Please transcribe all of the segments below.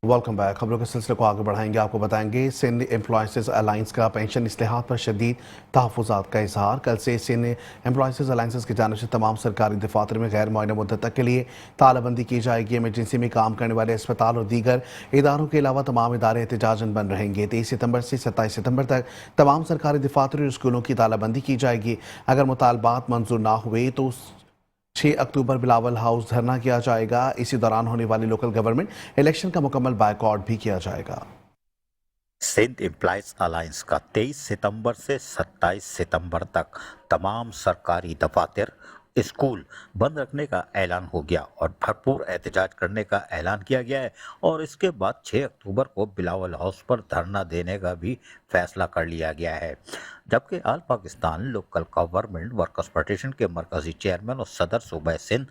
Welcome back. खबरों के सिलसिले को आगे बढ़ाएंगे। आपको बताएंगे सिंध एम्प्लॉयज़ अलायंस का पेंशन इस्तेहात पर शदीद तहफ़्फ़ुज़ात का इजहार। कल से सिंध एम्प्लॉयज़ अलायंस की जानिब से तमाम सरकारी दफातर में गैर मुअय्यन मुद्दत तक के लिए तालाबंदी की जाएगी। इमरजेंसी में काम करने वाले अस्पताल और दीगर इदारों के अलावा तमाम इदारे एहतजाजन बंद रहेंगे। 23 सितंबर से 27 सितंबर तक तमाम सरकारी दफातर और स्कूलों की तालाबंदी की जाएगी। अगर मुतालबात मंजूर ना हुए तो 6 अक्टूबर बिलावल हाउस धरना किया जाएगा। इसी दौरान होने वाली लोकल गवर्नमेंट इलेक्शन का मुकम्मल बायकॉट भी किया जाएगा। सिंध एम्प्लॉयज अलायंस का 23 सितंबर से 27 सितंबर तक तमाम सरकारी दफातर स्कूल बंद रखने का ऐलान हो गया और भरपूर एहतजाज करने का ऐलान किया गया है। और इसके बाद 6 अक्टूबर को बिलावल हाउस पर धरना देने का भी फैसला कर लिया गया है। जबकि all Pakistan local government workers federation के मरकजी चेयरमैन और सदर सूबा सिंध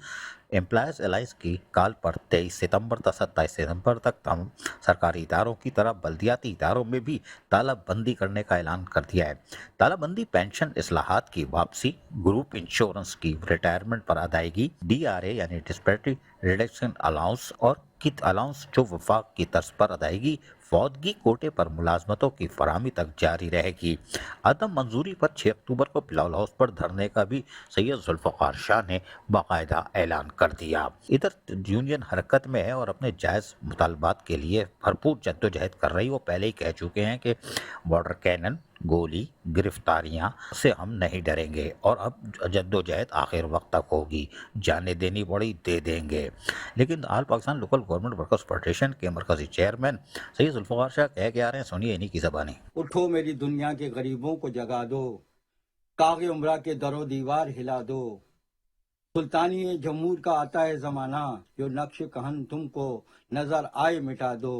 एम्प्लॉयज अलायंस की कॉल पर 23 सितंबर तक 27 सितंबर तक तमाम सरकारी इदारों की तरह बल्दियाती इदारों में भी तालाबंदी करने का ऐलान कर दिया है। तालाबंदी पेंशन इस्लाहात की वापसी, ग्रुप इंश्योरेंस की रिटायरमेंट पर अदायगी, DRA यानी डिस्पेरिटी रिडक्शन अलाउंस और किट अलाउंस जो वफाक की तर्ज पर अदायगी, फौदगी कोटे पर मुलाजमतों की फराहमी तक जारी रहेगी। अदम मंजूरी पर 6 अक्टूबर को बिलावल हाउस पर धरने का भी सैयद जुल्फ़िकार शाह ने बाकायदा ऐलान कर दिया। इधर यूनियन हरकत में है और अपने जायज़ मुतालबात के लिए भरपूर जद्दोजहद कर रही। वो पहले ही कह चुके हैं कि बॉर्डर कैनन, गोली, गिरफ्तारियां से हम नहीं डरेंगे और अब जद्दोजहद आखिर वक्त तक होगी, जाने देनी पड़ी दे देंगे। लेकिन all Pakistan local government workers federation के मरकजी चेयरमैन सैयद जुल्फ़िकार शाह कह के आ रहे हैं, सुनिए इन्हीं की ज़बानी। उठो मेरी दुनिया के गरीबों को जगा दो, कागे उम्रा के दरो दीवार हिला दो, सुल्तानी जमूर का आता है जमाना, जो नक्श कहन तुमको नजर आए मिटा दो।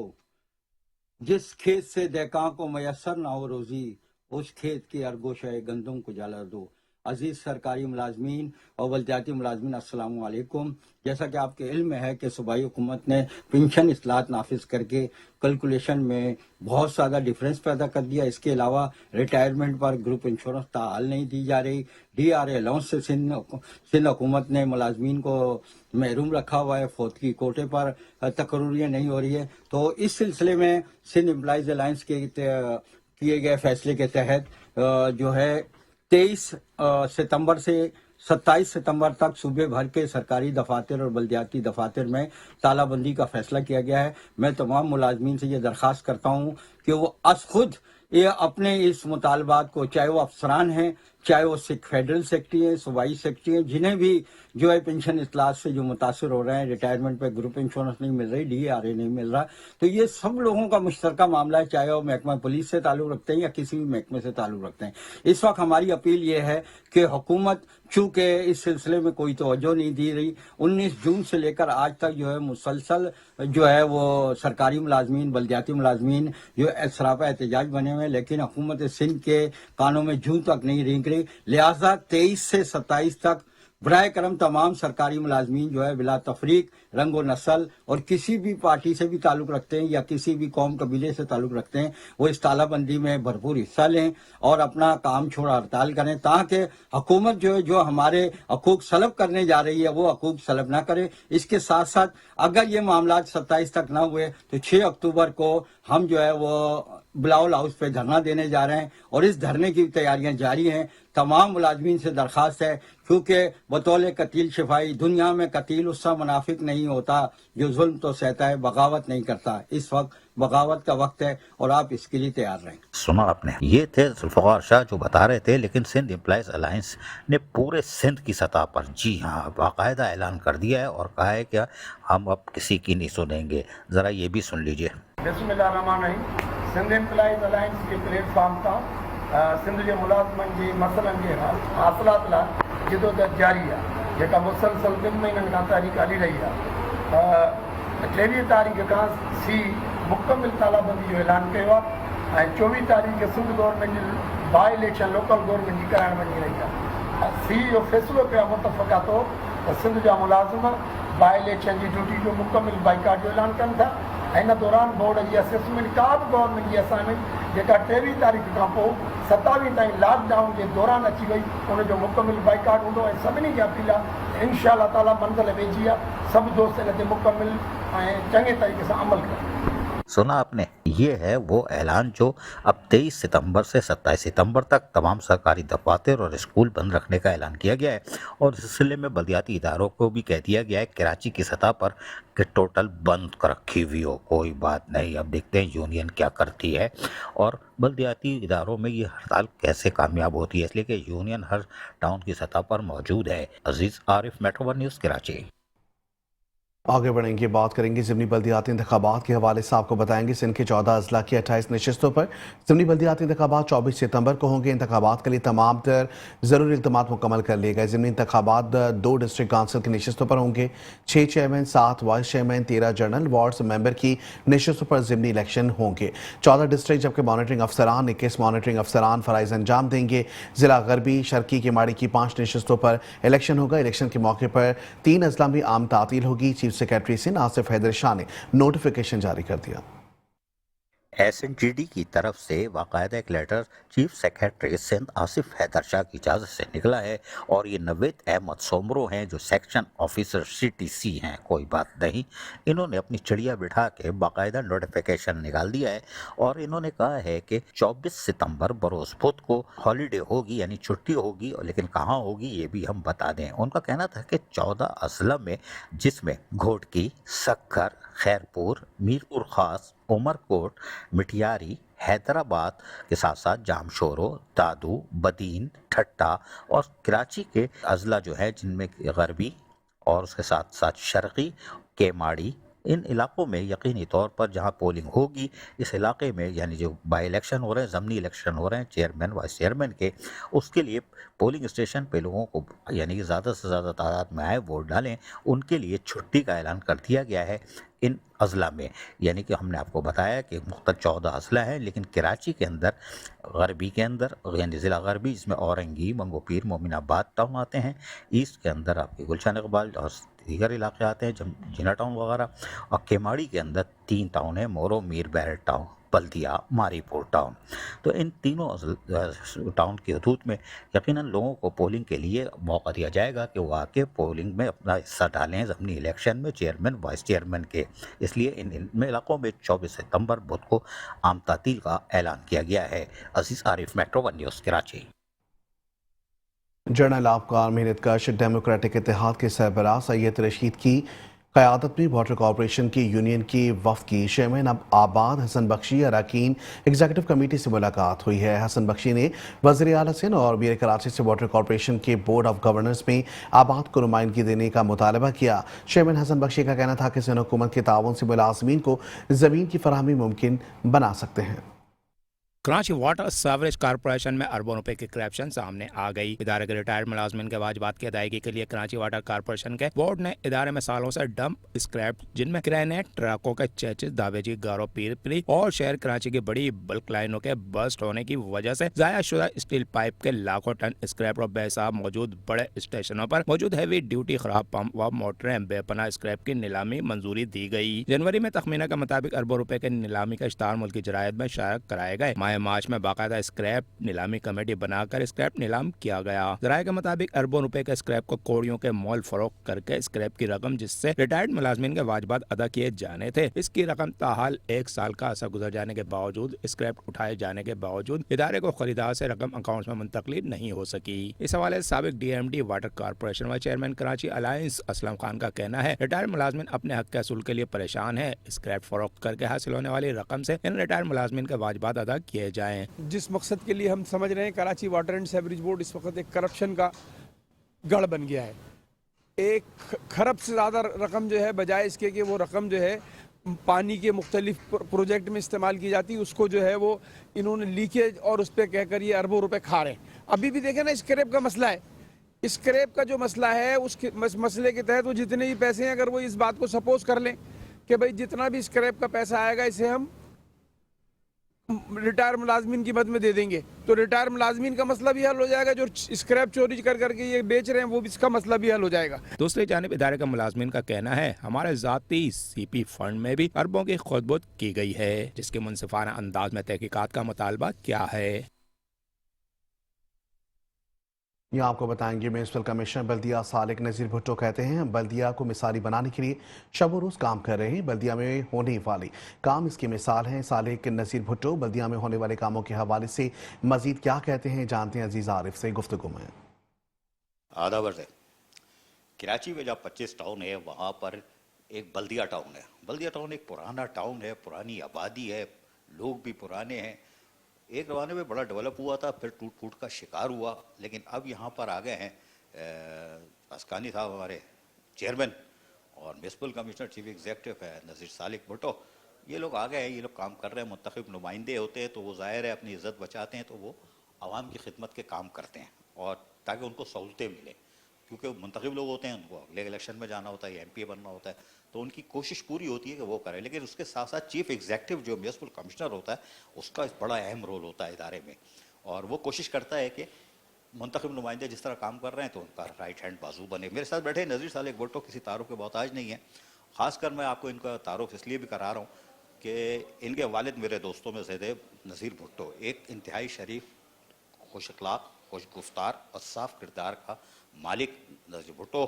जिस खेत से देका को मैसर ना हो रोजी, उस खेत के अरगोशे गंदम को जला दो। अजीज सरकारी मुलाजमीन और बल्दियाती मुलाजमीन, अस्सलाम वालेकुम। जैसा कि आपके इल्म में है कि सूबाई हुकूमत ने पेंशन इस्लाहत नाफिज करके कैलकुलेशन में बहुत ज़्यादा डिफरेंस पैदा कर दिया। इसके अलावा रिटायरमेंट पर ग्रुप इंश्योरेंस ताल नहीं दी जा रही। DRA अलाउंस से सिंध हुकूमत ने मुलाजमीन को महरूम रखा हुआ है। फौतगी कोटे पर तकर्रियाँ नहीं हो रही है। तो इस सिलसिले में सिंध एम्प्लॉयज़ अलायंस के किए गए फैसले के तहत जो है 23 सितंबर से 27 सितंबर तक सूबे भर के सरकारी दफातर और बल्दियाती दफातर में तालाबंदी का फैसला किया गया है। मैं तमाम मुलाजमीन से ये दरख्वास्त करता हूँ कि वो अस खुद ये अपने इस मुतालबात को, चाहे वो अफसरान हैं, चाहे वो फेडरल सेक्रेटरी हैं, सूबाई सेक्रेटरी हैं, जिन्हें भी जो है पेंशन इस्लाहत से जो मुतासर हो रहे हैं, रिटायरमेंट पे ग्रुप इंश्योरेंस नहीं मिल रही, DRA नहीं मिल रहा, तो ये सब लोगों का मुश्तरका मामला है, चाहे वो महकमा पुलिस से ताल्लुक़ रखते हैं या किसी भी महकमे से ताल्लुक़ रखते हैं। इस वक्त हमारी अपील ये है कि हुकूमत चूँकि इस सिलसिले में कोई तवज्जो नहीं दी रही, 19 जून से लेकर आज तक जो है मुसलसल जो है वो सरकारी मुलाजमीन, बल्दियाती मुलाजमीन जो सरापा एहतजाज बने हुए हैं, लेकिन हुकूमत सिंध के कानों में जूं तक नहीं रेंग रही। लिहाजा 23 से 27 तक बराए करम तमाम सरकारी मुलाजमीन जो है बिला तफरीक, रंग व नस्ल और किसी भी पार्टी से भी ताल्लुक़ रखते हैं या किसी भी कौम कबीले से ताल्लुक़ रखते हैं, वो इस तालाबंदी में भरपूर हिस्सा लें और अपना काम छोड़ हड़ताल करें, ताकि हुकूमत जो है जो हमारे हकूक़ सलब करने जा रही है वो हकूक़ सलब ना करे। इसके साथ साथ अगर ये मामला 27 तक ना हुए तो 6 अक्टूबर को हम जो है वो बिलावल हाउस पे धरना देने जा रहे हैं और इस धरने की तैयारियां जारी हैं। तमाम मुलाजमीन से दरख्वास्त है, क्योंकि बतौल कतील शिफाई, दुनिया में कतील उसका मुनाफिक नहीं होता जो जुल्म तो सहता है, बगावत नहीं करता। इस वक्त बगावत का वक्त है और आप इसके लिए तैयार रहें। सुना आपने, ये थे जुल्फ़िकार शाह जो बता रहे थे। लेकिन सिंध एम्प्लॉयज़ अलायंस ने पूरे सिंध की सतह पर जी हाँ बाकायदा ऐलान कर दिया है और कहा है कि हम अब किसी की नहीं सुनेंगे। ज़रा ये भी सुन लीजिए। बिस्मिल्लाहिर्रहमानिर्रहीम। सिंध एम्प्लॉयज़ अलायंस के प्लेटफॉर्म था सिंध जे मुलाज़िमनि जी मसइलनि जे हासिलात लाइ जिदोजहद जारी आहे, जेका मुसलसल 2 महीननि खां तहरीक हली रही आहे। 23 तारीख़ खां मुकमिल तालाबंदी जो ऐलान कयो आहे ऐं 24 तारीख़ सिंध गवर्नमेंट जी बाई इलेक्शन लोकल गवर्नमेंट जी कराइण वञी रही आहे। जो फ़ैसिलो कयो आहे मुतफ़क़ा तौर त सिंध जा मुलाज़िम बाई इलेक्शन जी ड्यूटी जो मुकमिल बाइकाट जो ऐलान कनि था। इन दौरान बोर्ड जी असेसमेंट, का बि गवर्नमेंट जी असाइनमेंट जेका 23 तारीख़ खां पोइ 27 ताईं लॉकडाउन जे दौरान अची वई, उनजो मुकमिल बाइकाट हूंदो ऐं सभिनी खे अपील आहे इंशाअल्लाह ताला मंज़िल वेझी आहे, सभु दोस्त इन ते मुकमिल ऐं चङे तरीक़े सां अमल कनि। सुना आपने, ये है वो ऐलान जो अब 23 सितंबर से 27 सितंबर तक तमाम सरकारी दफातर और स्कूल बंद रखने का ऐलान किया गया है और इस सिलसिले में बल्दियाती इदारों को भी कह दिया गया है कराची की सतह पर कि टोटल बंद कर रखी हुई हो, कोई बात नहीं। अब देखते हैं यूनियन क्या करती है और बल्दियाती इदारों में ये हड़ताल कैसे कामयाब होती है, इसलिए कि यूनियन हर टाउन की सतह पर मौजूद है। Aziz Arif, metro 1 news, Karachi. आगे बढ़ेंगे, बात करेंगे ज़िमनी बल्दियाती इंतखाबात के हवाले से। आपको बताएंगे सिंध के 14 अजला की 28 नशस्तों पर ज़िमनी बल्दियाती इंतखाबात 24 सितंबर को होंगे। इंतखाबात के लिए तमाम तर ज़रूरी इक़दामात मुकम्मल कर लिए गए। ज़िमनी इंतखाबात 2 डिस्ट्रिक्ट काउंसिल की नशस्तों पर होंगे। 6 chairman, 7 vice chairman, 13 general wards member की नशस्तों पर ज़िमनी इलेक्शन होंगे। 14 डिस्ट्रिक्ट जबकि मॉनिटरिंग अफसरान 21 मॉनिटरिंग अफसरान फ़राइज़ अंजाम देंगे। ज़िला गरबी, शर्की की माड़ी की 5 नशस्तों पर इलेक्शन होगा। इलेक्शन के मौके पर 3 अजला में आम तातील होगी। चीफ सेक्रेटरी सिंध आसिफ हैदर शाह ने नोटिफिकेशन जारी कर दिया। SNGD की तरफ से बाकायदा एक letter chief secretary Sindh Asif Haider Shah की इजाज़त से निकला है और ये नवेद अहमद सोमरो हैं जो सेक्शन ऑफिसर CTC हैं। कोई बात नहीं, इन्होंने अपनी चिड़िया बिठा के बाकायदा नोटिफिकेशन निकाल दिया है और इन्होंने कहा है कि 24 सितंबर बरोज़ बुध को हॉलीडे होगी, यानी छुट्टी होगी, लेकिन कहाँ होगी ये भी हम बता दें। उनका कहना था कि 14 अजला में, जिसमें घोटकी, सक्खर, खैरपुर, मीरपुर खास, उमरकोट, मिठियारी, हैदराबाद के साथ साथ जामशोरो, दादू, बदीन, ठट्टा और कराची के अजला जो है जिनमें गरबी और उसके साथ साथ शर्की, केमाड़ी, इन इलाकों में यकीनी तौर पर जहां पोलिंग होगी, इस इलाके में यानी जो बाई इलेक्शन हो रहे हैं, ज़मनी इलेक्शन हो रहे हैं चेयरमैन वाइस चेयरमैन के, उसके लिए पोलिंग स्टेशन पे लोगों को यानी कि ज़्यादा से ज़्यादा तादाद में आए वोट डालें, उनके लिए छुट्टी का ऐलान कर दिया गया है इन अजला में। यानी कि हमने आपको बताया कि मुख्तलिफ 14 अजला हैं, लेकिन कराची के अंदर गरबी के अंदर यानी ज़िला गरबी, जिसमें औरंगी, मंगोपीर, मोमिनाबाद टाउन आते हैं, ईस्ट के अंदर आपके गुलशन इकबाल और दीगर इलाके आते हैं, जिना टाउन वगैरह, और केमाड़ी के अंदर 3 टाउन है, मोरो, मीर बैरट टाउन, बल्दिया, मारीपुर टाउन। तो इन तीनों टाउन की हदूद में यकीनन लोगों को पोलिंग के लिए मौका दिया जाएगा कि वो आके पोलिंग में अपना हिस्सा डालें ज़मनी इलेक्शन में चेयरमैन वाइस चेयरमैन के। इसलिए इन इलाकों में 24 सितंबर बुध को आम तातील का ऐलान किया गया है। Aziz Arif, metro 1 news, Karachi. General आपकार मेहनतकश डेमोक्रेटिक इत्तेहाद के सरबराह सैयद रशीद की क़यादत में वाटर कॉरपोरेशन की यूनियन की वफ़द की चेयरमैन आबाद हसन बख्शी अरकान एग्जीक्यूटिव कमेटी से मुलाकात हुई है। हसन बख्शी ने वज़ीर आला सिंध और मीर कराची से वाटर कॉरपोरेशन के बोर्ड ऑफ गवर्नर्स में आबाद को नुमाइंदगी देने का मुतालबा किया। चेयरमैन हसन बख्शी का कहना था कि सिंध हुकूमत के ताउन से मुलाज़मीन को ज़मीन की फराहमी मुमकिन बना सकते हैं। कराची वाटर सर्विस कॉर्पोरेशन में अरबों रुपए की करप्शन सामने आ गई। इदारे के रिटायर्ड मुलाजमिन के वाजिबात की अदायगी के लिए कराची वाटर कॉर्पोरेशन के बोर्ड ने इदारे में सालों से डंप स्क्रैप, जिनमें ग्रेनेड ट्रकों के चेचिस, दावेजी, गारो, पीरपरी और शहर कराची की बड़ी बल्क लाइनों के बस्ट होने की वजह से जाया शुदा स्टील पाइप के लाखों टन स्क्रैप और बेहिसाब मौजूद बड़े स्टेशनों पर मौजूद हैवी ड्यूटी खराब पंप व मोटरें बेपनाह स्क्रैप की नीलामी मंजूरी दी गई। जनवरी में तखमीना के मुताबिक अरबों रुपए के नीलामी का इश्तार मुल्क की जरायद में शाया कराए गए। मार्च में बाकायदा स्क्रैप नीलामी कमेटी बनाकर स्क्रैप नीलाम किया गया। जराये के मुताबिक अरबों रुपए के स्क्रैप को कोड़ियों के मोल फरोख्त करके स्क्रैप की रकम जिससे रिटायर्ड मुलाजमिन के वाजिबात अदा किए जाने थे, इसकी रकम ताहाल 1 साल का अरसा गुजर जाने के बावजूद, स्क्रैप उठाए जाने के बावजूद इदारे को खरीदार से रकम अकाउंट में मुंतकली नहीं हो सकी। इस हवाले से साबिक DMD वाटर कॉर्पोरेशन व चेयरमैन कराची अलायंस असलम खान का कहना है, रिटायर्ड मुलाजमिन अपने हक के असूल के लिए परेशान है। स्क्रैप फरोख्त करके हासिल होने वाली रकम से इन रिटायर्ड मुलाजमिन के वाजिबात अदा किए जाएं। जिस मकसद के लिए हम समझ रहे हैं Karachi water and sewerage board इस वक्त एक करप्शन का गढ़ बन गया है। एक खरब से ज़्यादा रकम जो है, बजाय इसके कि वो रकम जो है पानी के मुख्तलिफ प्रोजेक्ट में इस्तेमाल की जाती है, उसको जो है वो इन्होंने लीकेज और उस पर कहकर ये अरबों रुपए खा रहे हैं। अभी भी देखें ना, स्क्रैप का मसला है, स्क्रैप का जो मसला है उसके मसले के तहत वो जितने भी पैसे हैं, अगर वो इस बात को सपोज कर लें कि भाई जितना भी स्क्रैप का पैसा आएगा इसे हम रिटायर मुलाजमीन की मद में दे देंगे, तो रिटायर मुलाजमीन का मसला भी हल हो जाएगा। जो स्क्रैप चोरी कर करके ये बेच रहे हैं वो भी, इसका मसला भी हल हो जाएगा। दूसरी जानिब इदारे का मुलाजमीन का कहना है, हमारे जाती CP फंड में भी अरबों की खुदबुद की गई है, जिसके मुनसिफाना अंदाज में तहकीकात का मुतालबा क्या है। यहाँ आपको बताएंगे म्यूनसिपल कमिश्नर बल्दिया सालिक नज़ीर भुट्टो कहते हैं बल्दिया को मिसाली बनाने के लिए शब रोज़ काम कर रहे हैं। बल्दिया में होने वाले काम इसकी मिसाल हैं। सालिक नज़ीर भुट्टो बल्दिया में होने वाले कामों के हवाले से मजीद क्या कहते हैं, जानते हैं अजीज आरिफ से गुफ्तगू में। आधा वर्ष है कराची में जब 25 टाउन है वहाँ पर एक बल्दिया टाउन है। बल्दिया टाउन एक पुराना टाउन है, पुरानी आबादी है, लोग भी पुराने हैं। एक ज़माने में बड़ा डेवलप हुआ था, फिर टूट फूट का शिकार हुआ, लेकिन अब यहाँ पर आ गए हैं अस्कानी साहब हमारे चेयरमैन और म्यूनसिपल कमिश्नर चीफ एग्जीक्यूटिव है नज़ीर सालिक भुट्टो। ये लोग आ गए हैं, ये लोग काम कर रहे हैं। मुंतखब नुमाइंदे होते हैं तो वो ज़ाहिर है अपनी इज़्ज़त बचाते हैं, तो वो आवाम की खिदमत के काम करते हैं और ताकि उनको सहूलतें मिलें, क्योंकि मुंतखब लोग होते हैं, उनको अगले इलेक्शन में जाना होता है, MP बनना होता है, तो उनकी कोशिश पूरी होती है कि वो करें। लेकिन उसके साथ साथ चीफ एग्जीक्यूटिव जो म्यूनसिपल कमिश्नर होता है उसका बड़ा अहम रोल होता है इदारे में, और वो कोशिश करता है कि मुंतखब नुमाइंदे जिस तरह काम कर रहे हैं तो उनका राइट हैंड बाजू बने। मेरे साथ बैठे नज़ीर सालिक भुट्टो किसी तारुफ के मोहताज नहीं है। ख़ासकर मैं आपको इनका तारुफ इसलिए भी करा रहा हूँ कि इनके वालिद मेरे दोस्तों में से थे नज़ीर भुट्टो, एक इंतहाई शरीफ, खुश अखलाक, खुश गुफ्तार और साफ किरदार का मालिक नज़ीर भुट्टो।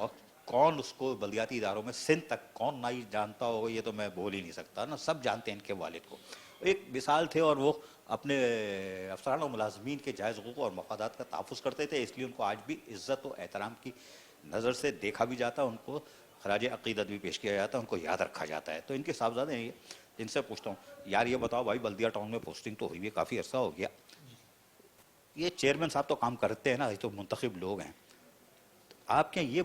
और कौन उसको बल्दियाती इदारों में सिंध तक कौन नहीं जानता होगा, ये तो मैं बोल ही नहीं सकता ना, सब जानते हैं इनके वालिद को। एक मिसाल थे और वो अपने अफसरान और मुलाजमीन के जायज़ हुकूक़ और मफादात का तहफ़्फ़ुज़ करते थे, इसलिए उनको आज भी इज़्ज़त और एहतराम की नज़र से देखा भी जाता है, उनको खराज अक़ीदत भी पेश किया जाता है, उनको याद रखा जाता है। तो इनके साहबजादे हैं ये। इनसे पूछता हूँ, यार ये बताओ भाई, बल्दिया टाउन में पोस्टिंग तो हुई है, काफ़ी अर्सा हो गया, ये चेयरमैन साहब तो काम करते हैं ना, ये तो मुंतखब लोग हैं, आप क्या ये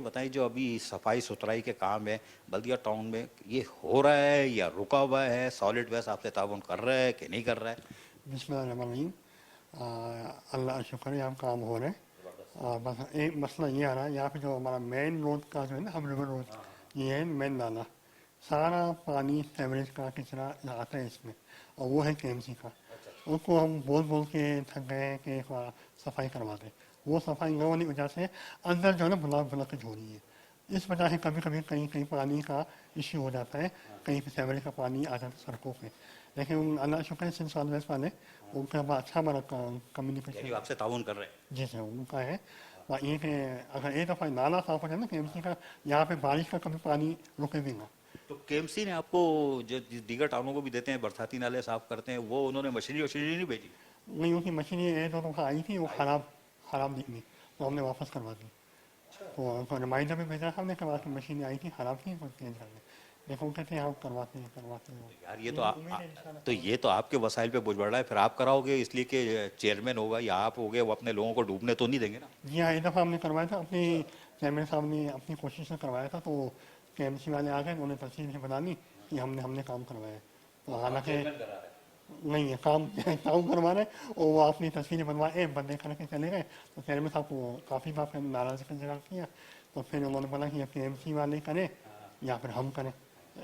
बताएं जो अभी सफाई सुथराई के काम है बल्दिया टाउन में, ये हो रहा है या रुका हुआ है? सॉलिड वेस्ट आपसे ताउन कर रहा है कि नहीं कर रहा है? बिस्मिल्लाहिर्रहमानिर्रहीम। अल्लाह का शुक्र है, हम काम हो रहे हैं। बस एक मसला ये आ रहा है, यहाँ पे जो हमारा मेन रोड का जो है ना, हम रिवर रोड, ये है मेन नाला, सारा पानी सीवरेज का कचरा आता है इसमें, और वो है KMC का। उसको हम बोल के थक गए कि सफाई करवा दें। वो सफाई न होने की वजह से अंदर जो है ना ब्लॉकेज हो रही है। इस वजह से कभी कहीं पानी का इश्यू हो जाता है, कहीं पे सीवरेज का पानी आ जाता है सड़कों पे। लेकिन अल्लाह शुक्र है सिंध साल वेस्ट वाले उनका अच्छा हमारा कम्युनिकेशन आपसे ताउन कर रहे हैं? जी सर, उनका है। और ये कि अगर एक दफ़ा नाला साफ हो जाए ना KMC का, यहाँ पे बारिश का कभी पानी रुके भी ना। तो KMC ने आपको जो दीगर टाउनों को भी देते हैं, बरसाती नाले साफ करते हैं, वो उन्होंने मशीनरी नहीं भेजी? नहीं, उनकी मशीन एक दो दफ़ा आई थी, वो ख़राब निकली, तो हमने वापस करवा दी। तो उनको रिमाइंडर भी भेजा हमने, करवा के मशीन आई थी, ख़राब थी, कुछ चेंज कर दें। देखो कहते हैं हम करवाते हैं। यार ये तो आपके वसाइल पे बोझ बढ़ रहा है, फिर आप कराओगे इसलिए कि चेयरमैन होगा या आप होगे, वो अपने लोगों को डूबने तो नहीं देंगे ना? जी हाँ, एक दफ़ा हमने करवाया था, अपनी चेयरमैन साहब ने अपनी कोशिश से करवाया था, तो KMC वाले आ गए, उन्होंने तस्वीर से बता दी कि हमने काम करवाया। तो हालांकि नहीं है, काम करवा रहे, और वो अपनी तस्वीरें बनवाए, बंदे करके चले गए। तो चेयरमैन साहब को काफ़ी बार नाराज़ का जवाब किया, तो फिर उन्होंने बोला कि KMC वाले करें या फिर हम करें।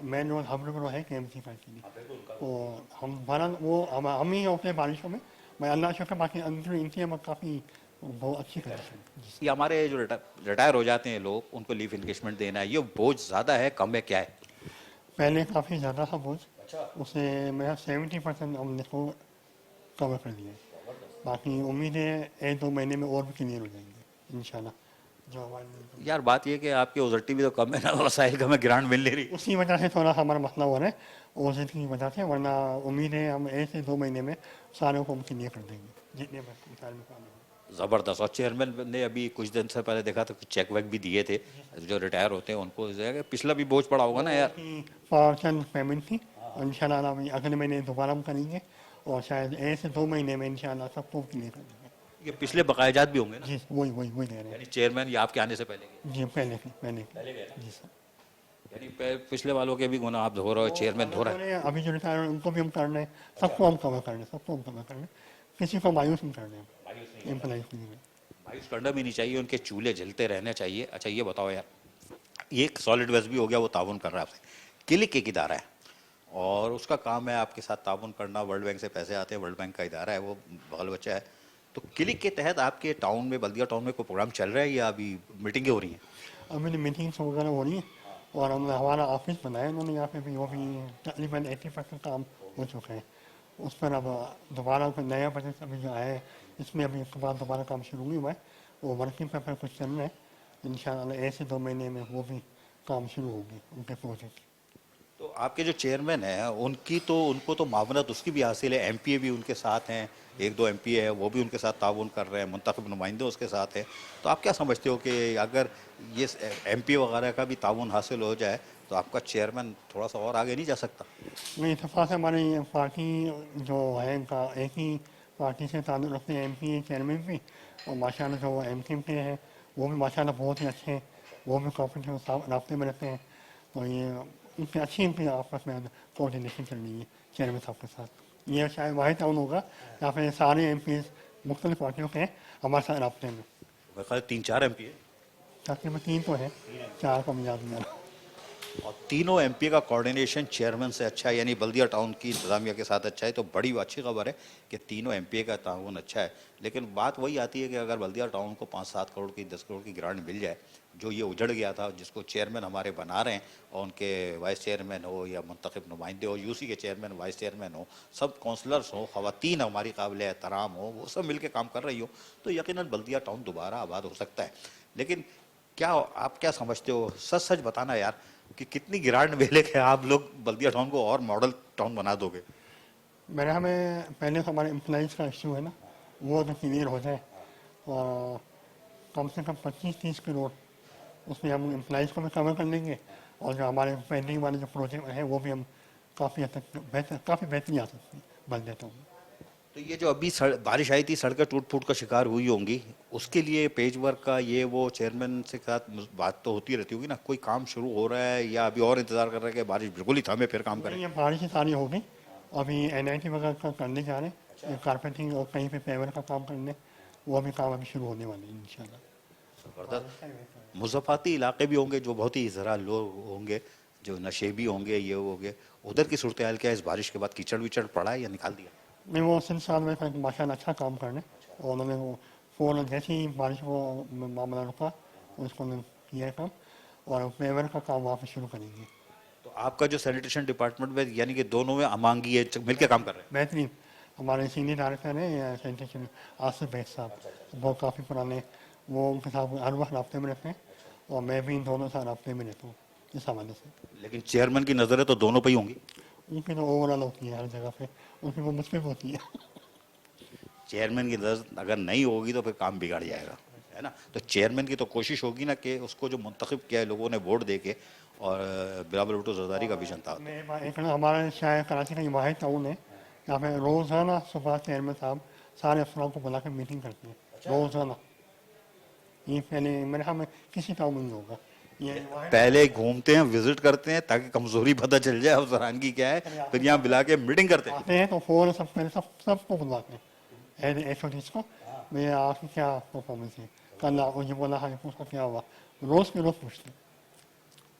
मेन रोड हम लोग है KMC का के लिए, तो हम ही होते हैं बारिशों में। मैं अल्लाह शुक्र, बाकी अंदर इनकी काफ़ी बहुत अच्छी कंडीशन। ये हमारे जो रिटायर हो जाते हैं लोग, उनको लीव इंकेशमेंट देना है, ये बोझ ज़्यादा है कम है क्या है? पहले काफ़ी ज़्यादा था बोझ, उसे मेरा 70% हमने को कवर कर दिया है। बाकी उम्मीद है 1-2 महीने में और भी क्लियर हो जाएंगे इंशाल्लाह। जो हमारे यार बात ये कि आपकी ओजरटी भी तो कम है ना, वसाइल का, मैं ग्रांट मिल नहीं रही, उसी वजह से थोड़ा हमारा मसला हो रहा है, ओजर की वजह से। वरना उम्मीद है हम 1 से 2 महीने में सारे को क्लियर कर देंगे, जितने में। ज़बरदस्त। और चेयरमैन ने अभी कुछ दिन से पहले देखा तो चेक वेक भी दिए थे जो रिटायर होते हैं उनको, पिछला भी बोझ पड़ा होगा ना यार? पार्सल पेमेंट थी, इंशाल्लाह अगले महीने दोबारा हम करेंगे, और शायद 1 से 2 महीने में इंशाल्लाह सबको क्लियर कर देंगे। ये पिछले बकायाजात भी होंगे ना? जी वही दे रहे हैं। चेयरमैन या आपके आने से पहले के? जी पहले जी सर। यानी पिछले वालों के भी गुना आप धो रहे हो, चेयरमैन धो रहा है। अभी जो रिटायर उनको भी हम कर रहे हैं, सबको हम कवर कर रहे हैं, किसी को मायूस नहीं कर रहे हैं। मायूस करना भी नहीं चाहिए, उनके चूल्हे जलते रहने चाहिए। अच्छा ये बताओ यार, ये एक सॉलिड वेस्ट भी हो गया, वो ताउन कर रहा है आपसे। क्लिक एक इदारा है और उसका काम है आपके साथ ताउन करना, वर्ल्ड बैंक से पैसे आते हैं, वर्ल्ड बैंक का इदारा है, वो बगल बच्चा है। तो क्लिक के तहत आपके टाउन में, बल्दिया टाउन में कोई प्रोग्राम चल रहा है या अभी मीटिंगें हो रही हैं? अभी मीटिंग्स वगैरह हो रही है, और हमने हमारा ऑफिस बनाया उन्होंने यहाँ पे भी, वो भी तकरीबन 80% काम हो चुका है। उस पर अब दोबारा कोई नया बजट अभी जो आया है इसमें अभी इसके बाद दोबारा काम शुरू नहीं हुआ है, वो वर्किंग पेपर कुछ चल रहा है, इंशाल्लाह 1 से 2 महीने में वो भी काम शुरू होगी उनके प्रोजेक्ट। तो आपके जो चेयरमैन हैं उनको तो मावनत उसकी भी हासिल है, एमपीए भी उनके साथ हैं, 1-2 एमपीए है वो भी उनके साथ ताउन कर रहे हैं, मुंतखब नुमाइंदे उसके साथ हैं। तो आप क्या समझते हो कि अगर ये एमपी वगैरह का भी ताउन हासिल हो जाए तो आपका चेयरमैन थोड़ा सा और आगे नहीं जा सकता? नहीं, इतफाक़ से हमारी पार्टी जो है इनका एक ही पार्टी से ताल्लुक़ रखते हैं, एमपी चेयरमैन भी, और माशाल्लाह जो एमपी के हैं वो भी माशाल्लाह बहुत ही अच्छे हैं, वो भी काफ़ी रास्ते में रहते हैं। तो ये इनकी अच्छी इनकी आपस में कोऑर्डिनेशन चल रही है चेयरमैन साहब के साथ। ये शायद वाहिद टाउन होगा यहाँ पे सारे एम पी मुख्तलिफ पार्टियों के हैं हमारे साथ रास्ते में। मेरे ख्याल 3-4 एमपी है, तकरीबन 3 तो है, 4 का मिला दिया। और तीनों एमपी का कोऑर्डिनेशन चेयरमैन से अच्छा है, यानी बल्दिया टाउन की इंतजामिया के साथ अच्छा है, तो बड़ी अच्छी खबर है कि तीनों एमपी का ताउन अच्छा है। लेकिन बात वही आती है कि अगर बल्दिया टाउन को 5-7 करोड़ की 10 करोड़ की ग्रांट मिल जाए, जो ये उजड़ गया था, जिसको चेयरमैन हमारे बना रहे हैं, और उनके वाइस चेयरमैन हो या मुंतखब नुमाइंदे हो, यूसी के चेयरमैन वाइस चेयरमैन हो, सब काउंसलर्स हो, ख़वातीन हमारी काबिल एहतराम हो, वो सब मिल के काम कर रही हो, तो यकीनन बल्दिया टाउन दोबारा आबाद हो सकता है। लेकिन आप क्या समझते हो, सच सच बताना यार, कि कितनी ग्रांट मिले के आप लोग बल्दिया टाउन को और मॉडल टाउन बना दोगे? मेरे हमें पहले तो हमारे एम्प्लॉइज़ का इशू है ना, वो तो क्लियर हो जाए, और कम से कम 25-30 करोड़ उसमें हम एम्प्लॉइज़ को भी कवर कर लेंगे, और जो हमारे पेंडिंग वाले जो प्रोजेक्ट हैं वो भी हम काफ़ी हद तक काफ़ी बेहतरी आ सकती है बन देता हूँ। तो ये जो अभी बारिश आई थी, सड़कें टूट फूट का शिकार हुई होंगी, उसके लिए पेज वर्क का ये वो चेयरमैन से साथ बात तो होती रहती होगी ना, कोई काम शुरू हो रहा है या अभी और इंतजार कर रहे हैं कि बारिश बिल्कुल ही थमे फिर काम करें? ये बारिश ही सारी हो गई, अभी NIT वगैरह का करने जा रहे हैं, कारपेंटिंग और कहीं पे पेवर का काम करने, वो भी काम अभी शुरू होने वाले हैं इंशाल्लाह। जबरदस्त। मुज़फ़्फ़ाती इलाके भी होंगे जो बहुत ही ज़रा लोग होंगे, जो नशेबी होंगे, ये होंगे, उधर की सूरत हाल क्या है? इस बारिश के बाद कीचड़ विचड़ पड़ा है या निकाल दिया? नहीं, वो सिंध साल में माशाल्लाह अच्छा काम करने, और उन्होंने वो फ़ौरन जैसे ही बारिश को मामला रुका उसको किया काम, और पेवर का काम वहाँ पे शुरू करेंगे। तो आपका जो सैनिटेशन डिपार्टमेंट में, यानी कि दोनों में अमांगी है, मिल के काम कर रहे हैं? बेहतरीन। हमारे सीनियर डायरेक्टर हैं सैनिटेशन आसिफ बेग साहब, वो काफ़ी पुराने, वो उनके साथ हर वक्त राब्ते में रहते हैं, और मैं भी इन दोनों साथ राब्ते में रहता हूँ इस हवाले से। लेकिन चेयरमैन की नज़रें तो दोनों पे ही होंगी? उनकी तो ओवरऑल होती है हर जगह पे, उनकी वो मुझ पे होती है। चेयरमैन की नज़र अगर नहीं होगी तो फिर काम बिगड़ जाएगा, है ना? तो चेयरमैन की तो कोशिश होगी ना कि उसको जो मुंतखब किया है लोगों ने वोट दे के, और बिलावल भुट्टो जरदारी का भी जनता होता है। एक हमारा शायद कराची का ये वाहिद टाउन है, यहाँ पे रोज़ाना सुबह चेयरमैन साहब सारे अफसरों को बुला कर मीटिंग करते हैं रोज़ाना। ये पहले मेरे ख्याल में किसी टाउन में नहीं होगा ये। पहले घूमते हैं, विजिट करते हैं ताकि कमजोरी पता चल जाए अफसरानगी क्या है, फिर यहाँ बुला के मीटिंग करते हैं। आते हैं तो फ़ौरन सब पहले सबको बुलाते हैं, HODs को, मेरे आपकी क्या परफॉर्मेंस है, कल आपको ये बोला है, उसका क्या हुआ, रोज़ के रोज़ पूछते हैं।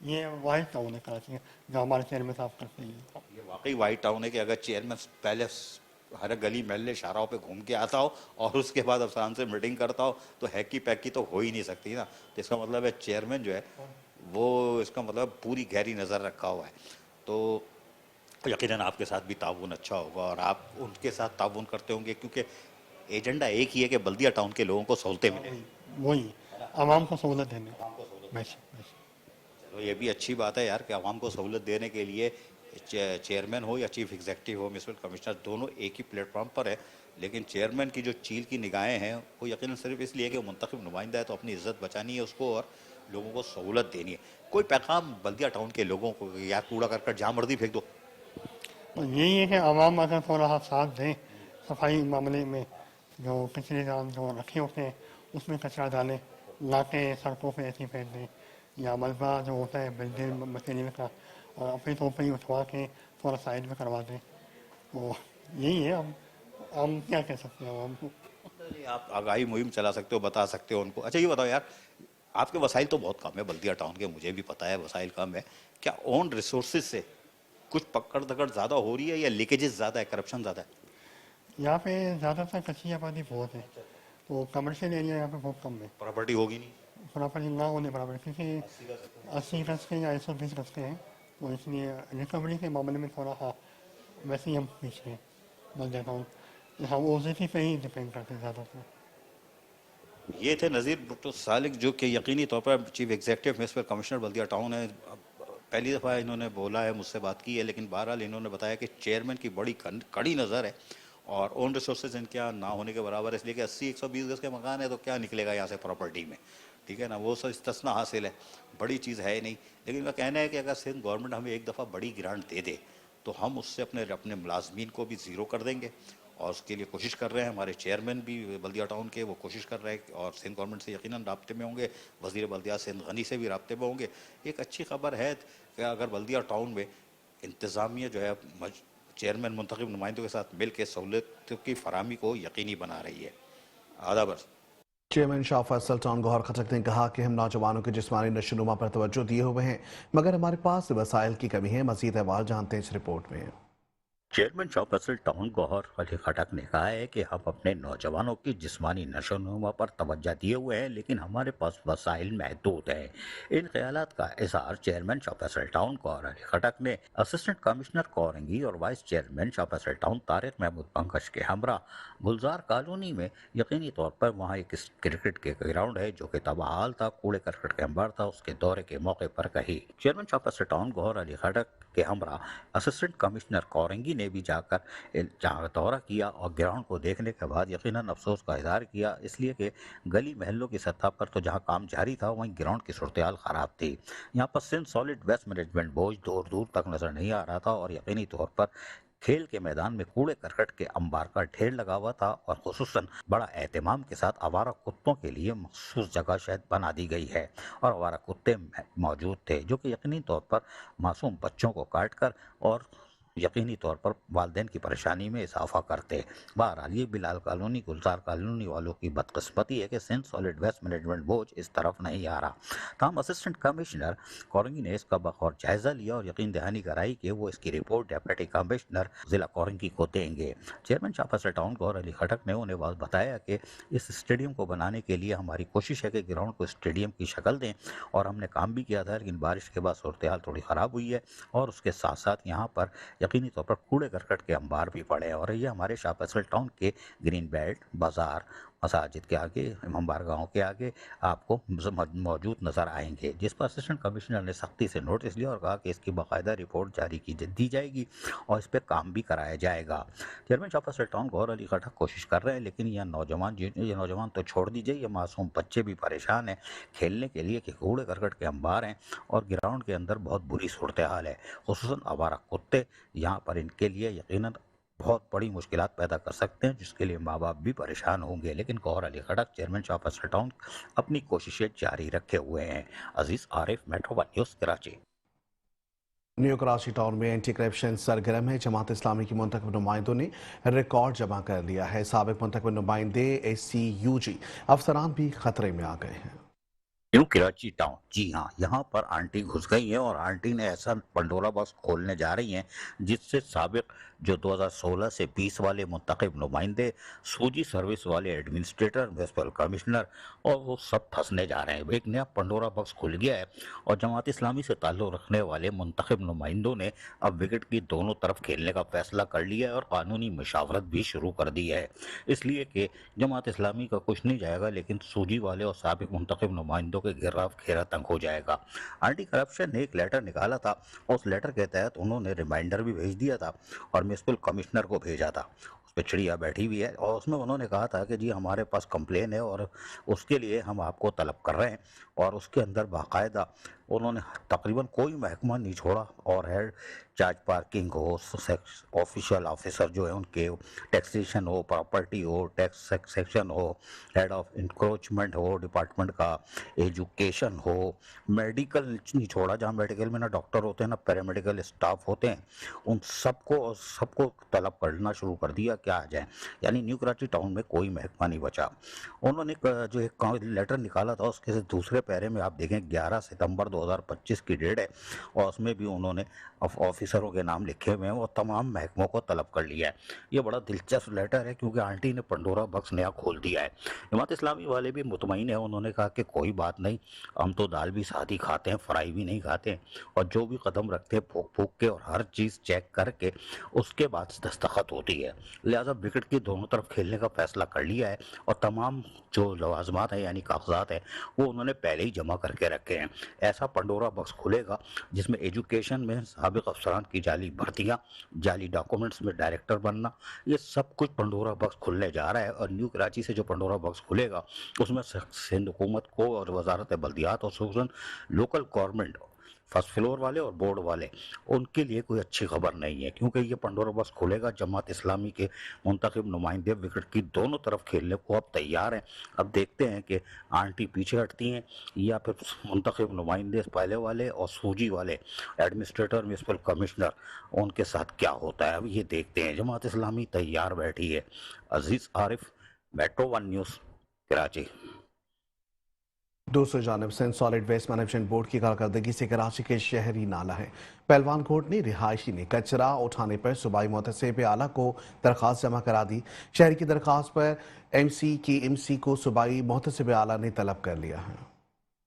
ये वाइट टाउन है कराची का जो हमारे चेयरमैन साहब करते हैं। ये वाकई वाइट टाउन है कि अगर चेयरमैन पहले हर गली महल्ले शाहराहों पे घूम के आता हो और उसके बाद अफसरान से मीटिंग करता हो, तो हैकी पैकी तो हो ही नहीं सकती ना। तो इसका मतलब है चेयरमैन जो है वो, इसका मतलब पूरी गहरी नज़र रखा हुआ है, तो यकीनन आपके साथ भी ताउन अच्छा होगा और आप उनके साथ ताउन करते होंगे, क्योंकि एजेंडा एक ही है कि बल्दिया टाउन के लोगों को सहूलतें मिलें। वही आवाम को सहूलत देने। तो ये भी अच्छी बात है यार कि आवाम को सहूलत देने के लिए चेयरमैन हो या चीफ एग्जीक्यूटिव हो, म्युनिसिपल कमिश्नर, दोनों एक ही प्लेटफॉर्म पर है। लेकिन चेयरमैन की जो चील की निगाहें हैं वो यकीनन सिर्फ इसलिए कि वो मुंतखब नुमाइंदा है, तो अपनी इज्जत बचानी है उसको और लोगों को सहूलत देनी है। कोई पैगाम बल्दिया टाउन के लोगों को, या कूड़ा करकट जहाँ मर्जी फेंक दो? तो यही है कि आवाम अगर थोड़ा साथ दें सफाई मामले में, जो कचरे दान जो रखे होते हैं उसमें कचरा डालें, लाके सड़कों पे ऐसे फेंक दें, या मलबा जो होता है बिल्डिंग मटेरियल का और अपने तौर पर ही उठवा के थोड़ा साइड में करवा दें, तो यही है। हम क्या कह सकते हैं आवाम को? आप आगाही मुहिम चला सकते हो, बता सकते हो उनको। अच्छा ये बताओ यार, आपके वसाइल तो बहुत कम है बल्दिया टाउन के, मुझे भी पता है वसाइल कम है, क्या ओन रिसोर्सेज से कुछ पकड़ दकड़ ज़्यादा हो रही है या लीकेजेस ज़्यादा है, करप्शन ज़्यादा है? यहाँ पे ज़्यादातर कच्ची आबादी बहुत है, तो कमर्शियल एरिया यहाँ पे बहुत कम है। प्रॉपर्टी होगी नहीं, प्रॉपर्टी ना होने बराबर, क्योंकि 80 गज के या 120 गज के हैं, तो इसलिए रिकवरी के मामले में थोड़ा वैसे ही हम पीछे हैं। मैं देखा हूँ हम ओसीसी पे ही डिपेंड करते हैं ज़्यादातर। ये थे नज़ीर भुट्टो सालिक, जो कि यकीनी तौर पर चीफ एग्जीक्यूटिव म्युनिसिपल कमिश्नर बल्दिया टाउन है। पहली दफ़ा इन्होंने बोला है, मुझसे बात की है, लेकिन बहरहाल इन्होंने बताया कि चेयरमैन की बड़ी कड़ी नज़र है और ओन रिसोर्सेज इनके यहाँ ना होने के बराबर है, इसलिए कि 80-120 गज के मकान है तो क्या निकलेगा यहाँ से प्रॉपर्टी में, ठीक है ना, वो सब इस्तिस्ना हासिल है, बड़ी चीज़ है नहीं। लेकिन इनका कहना है कि अगर सिंध गवर्नमेंट हमें एक दफ़ा बड़ी ग्रांट दे दे तो हम उससे अपने मुलाजमीन को भी ज़ीरो कर देंगे, और उसके लिए कोशिश कर रहे हैं। हमारे चेयरमैन भी बल्दिया टाउन के, वो कोशिश कर रहे हैं और सिंध गवर्नमेंट से यकीनन राब्ते में होंगे, वज़ीर बल्दिया सिंध गनी से भी राब्ते में होंगे। एक अच्छी खबर है कि अगर बल्दिया टाउन में इंतज़ामिया जो है चेयरमैन मुंतखब नुमाइंदों के साथ मिल के सहूलत की फराहमी को यकीनी बना रही है। आदाबर। चेयरमैन शाह फैसल टाउन गौहर खटक ने कहा कि हम नौजवानों के जिस्मानी नशोनुमा पर तवज्जो दिए हुए हैं, मगर हमारे पास वसाइल की कमी है। मजीद अहवाल जानते हैं इस रिपोर्ट में। चेयरमैन शाह फैसल टाउन गौहर अली खटक ने कहा है कि हम अपने नौजवानों की जिस्मानी नशोनुमा पर तवज्जो दिए हुए हैं, लेकिन हमारे पास वसाइल महदूद हैं। इन ख्यालात का इज़हार चेयरमैन शाह फैसल टाउन गौहर अली खटक ने असिस्टेंट कमिश्नर कोरंगी और vice chairman Shah Faisal town Tariq Mahmood Pankaj के हमरा गुलजार कॉलोनी में यकीनी तौर पर वहाँ एक क्रिकेट के ग्राउंड है जो कि तबाहाल था, कूड़े करकट के अंबार था, उसके दौरे के मौके पर कही। चेयरमैन शाह फैसल टाउन गौहर अली खटक के हमरा असिस्टेंट कमिश्नर कोरंगी ने भी जाकर जहाँ दौरा किया और ग्राउंड को देखने के बाद यकीनन अफसोस का इजहार किया, इसलिए कि गली महलों की सतह पर तो जहाँ काम जारी था वहीं ग्राउंड की सूरत-ए-हाल ख़राब थी। यहाँ पर Sindh solid waste management board दूर दूर तक नज़र नहीं आ रहा था और यकीनी तौर पर खेल के मैदान में कूड़े करकट के अंबार का ढेर लगा हुआ था और खुसूसन बड़ा एहतमाम के साथ आवारा कुत्तों के लिए मखसूस जगह शायद बना दी गई है और आवारा कुत्ते मौजूद थे जो कि यकीनी तौर पर मासूम बच्चों को काट कर और यकीनी तौर पर वालिदैन की परेशानी में इजाफा करते। बहरहाल ये बिलाल कॉलोनी गुलजार कॉलोनी वालों की बदकिस्मती है कि सिंध सॉलिड वेस्ट मैनेजमेंट बोझ इस तरफ नहीं आ रहा। तमाम असिस्टेंट कमिश्नर कोरंगी ने इसका बखौर जायजा लिया और यकीन दहानी कराई कि वो इसकी रिपोर्ट डिप्टी कमिश्नर जिला कोरंगी को देंगे। चेयरमैन शाह फैसल टाउन गौहर अली खटक ने उन्हें बताया कि इस स्टेडियम को बनाने के लिए हमारी कोशिश है कि ग्राउंड को स्टेडियम की शक्ल दें और हमने काम भी किया था, लेकिन बारिश के बाद सूरत हाल थोड़ी ख़राब हुई है और उसके साथ साथ यहाँ पर यकीनी तौर पर कूड़े करकट के अंबार भी पड़े और ये हमारे शाह फैसल टाउन के ग्रीन बेल्ट, बाजार, मसाजिद के आगे, इमामबार गाँव के आगे आपको मौजूद नज़र आएंगे, जिस पर असिस्टेंट कमिश्नर ने सख्ती से नोटिस लिया और कहा कि इसकी बाकायदा रिपोर्ट जारी दी जाएगी और इस पर काम भी कराया जाएगा। चेयरमैन शाह फैसल टाउन गौहर अली खटक कोशिश कर रहे हैं, लेकिन ये नौजवान तो छोड़ दीजिए, ये मासूम बच्चे भी परेशान हैं खेलने के लिए कि कूड़े करकट के अंबार हैं और ग्राउंड के अंदर बहुत बुरी सूरत हाल है, खुसूसन आवारा कुत्ते यहाँ पर इनके लिए यकीनन बहुत बड़ी मुश्किलात पैदा कर सकते हैं, जिसके लिए माँ बाप भी परेशान होंगे। लेकिन गौहर अली खटक चेयरमैन शाह फैसल टाउन अपनी कोशिशें जारी रखे हुए हैं। Aziz Arif, metro one news, Karachi. New Karachi town में एंटी करप्शन सरगर्म है। जमात इस्लामी की मुंतखब नुमाइंदों ने रिकॉर्ड जमा कर लिया है। साबिक मुंतखब नुमाइंदे ACUG अफसरान भी खतरे में आ गए हैं। न्यू कराची टाउन, जी हाँ, यहाँ पर आंटी घुस गई हैं और आंटी ने ऐसा पंडोरा बॉक्स खोलने जा रही हैं जिससे साबिक जो 2016 से 20 वाले मुंतखब नुमाइंदे, सूजी सर्विस वाले एडमिनिस्ट्रेटर, म्युनिसिपल कमिश्नर और वो सब फंसने जा रहे हैं। एक नया पंडोरा बॉक्स खुल गया है और जमात इस्लामी से ताल्लुक़ रखने वाले मुंतखब नुमाइंदों ने अब विकेट की दोनों तरफ खेलने का फैसला कर लिया है और कानूनी मशावरत भी शुरू कर दी है, इसलिए कि जमात इस्लामी का कुछ नहीं जाएगा, लेकिन सूजी वाले और साबिक मुंतखब नुमाइंदों के गिरफ्त घेरा तंग हो जाएगा। एंटी करप्शन ने एक लेटर निकाला था और उस लेटर के तहत उन्होंने रिमाइंडर भी भेज दिया था और म्युनिसिपल कमिश्नर को भेजा था। उस पर चिड़िया बैठी हुई है और उसमें उन्होंने कहा था कि जी हमारे पास कंप्लेन है और उसके लिए हम आपको तलब कर रहे हैं, और उसके अंदर बाकायदा उन्होंने तकरीबन कोई महकमा नहीं छोड़ा और हेड चार्ज पार्किंग हो, ऑफिशियल ऑफिसर जो है उनके, टैक्सेशन हो, प्रॉपर्टी हो, टैक्स सेक्शन हो, हेड ऑफ इंक्रोचमेंट हो डिपार्टमेंट का, एजुकेशन हो, मेडिकल नहीं छोड़ा, जहाँ मेडिकल में ना डॉक्टर होते हैं ना पैरामेडिकल स्टाफ होते हैं, उन सबको तलब करना शुरू कर दिया क्या आ जाए। यानी न्यू कराची टाउन में कोई महकमा नहीं बचा। उन्होंने जो एक लेटर निकाला था उसके दूसरे पैरे में आप देखें 11 सितंबर 2025 की डेट है और उसमें भी उन्होंने ऑफिसरों के नाम लिखे हुए हैं और तमाम महकमों को तलब कर लिया है। ये बड़ा दिलचस्प लेटर है क्योंकि आंटी ने पंडोरा बॉक्स नया खोल दिया है। जमात इस्लामी वाले भी मुतमईन है, उन्होंने कहा कि कोई बात नहीं, हम तो दाल भी साथ ही खाते हैं, फ्राई भी नहीं खाते हैं, और जो भी कदम रखते हैं फूक फूक के और हर चीज़ चेक करके उसके बाद दस्तखत होती है। लिहाजा विकेट की दोनों तरफ खेलने का फैसला कर लिया है और तमाम जो लवाजमात हैं यानी कागजात हैं वो उन्होंने पहले ही जमा करके रखे हैं। ऐसा पंडोरा बॉक्स खुलेगा जिसमें एजुकेशन में साबिक अफसरान की जाली भर्तियाँ, जाली डॉक्यूमेंट्स में डायरेक्टर बनना, ये सब कुछ पंडोरा बॉक्स खुलने जा रहा है। और न्यू कराची से जो पंडोरा बॉक्स खुलेगा उसमें सिंध हुकूमत को और वजारत बल्दियात और खुसूसन लोकल गवर्नमेंट फर्स्ट फ्लोर वाले और बोर्ड वाले उनके लिए कोई अच्छी खबर नहीं है, क्योंकि ये पंडोरा बॉक्स खुलेगा। जमात इस्लामी के मुंतखब नुमाइंदे विकेट की दोनों तरफ खेलने को अब तैयार हैं। अब देखते हैं कि आंटी पीछे हटती हैं या फिर मुंतखब नुमाइंदे पहले वाले और सूजी वाले एडमिनिस्ट्रेटर म्यूनसिपल कमिश्नर उनके साथ क्या होता है, अब ये देखते हैं। जमात इस्लामी तैयार बैठी है। Aziz Arif, metro 1 news, Karachi. दूसरी जानब Sindh solid waste management board की कारकर्दगी से कराची के शहरी नाला है पहलवान कोट ने रिहायशी ने कचरा उठाने पर सूबाई मुतसिब आला को दरख्वास्त जमा करा दी। शहरी की दरख्वास्त पर एमसी को सूबाई मुतसिब आला ने तलब कर लिया है।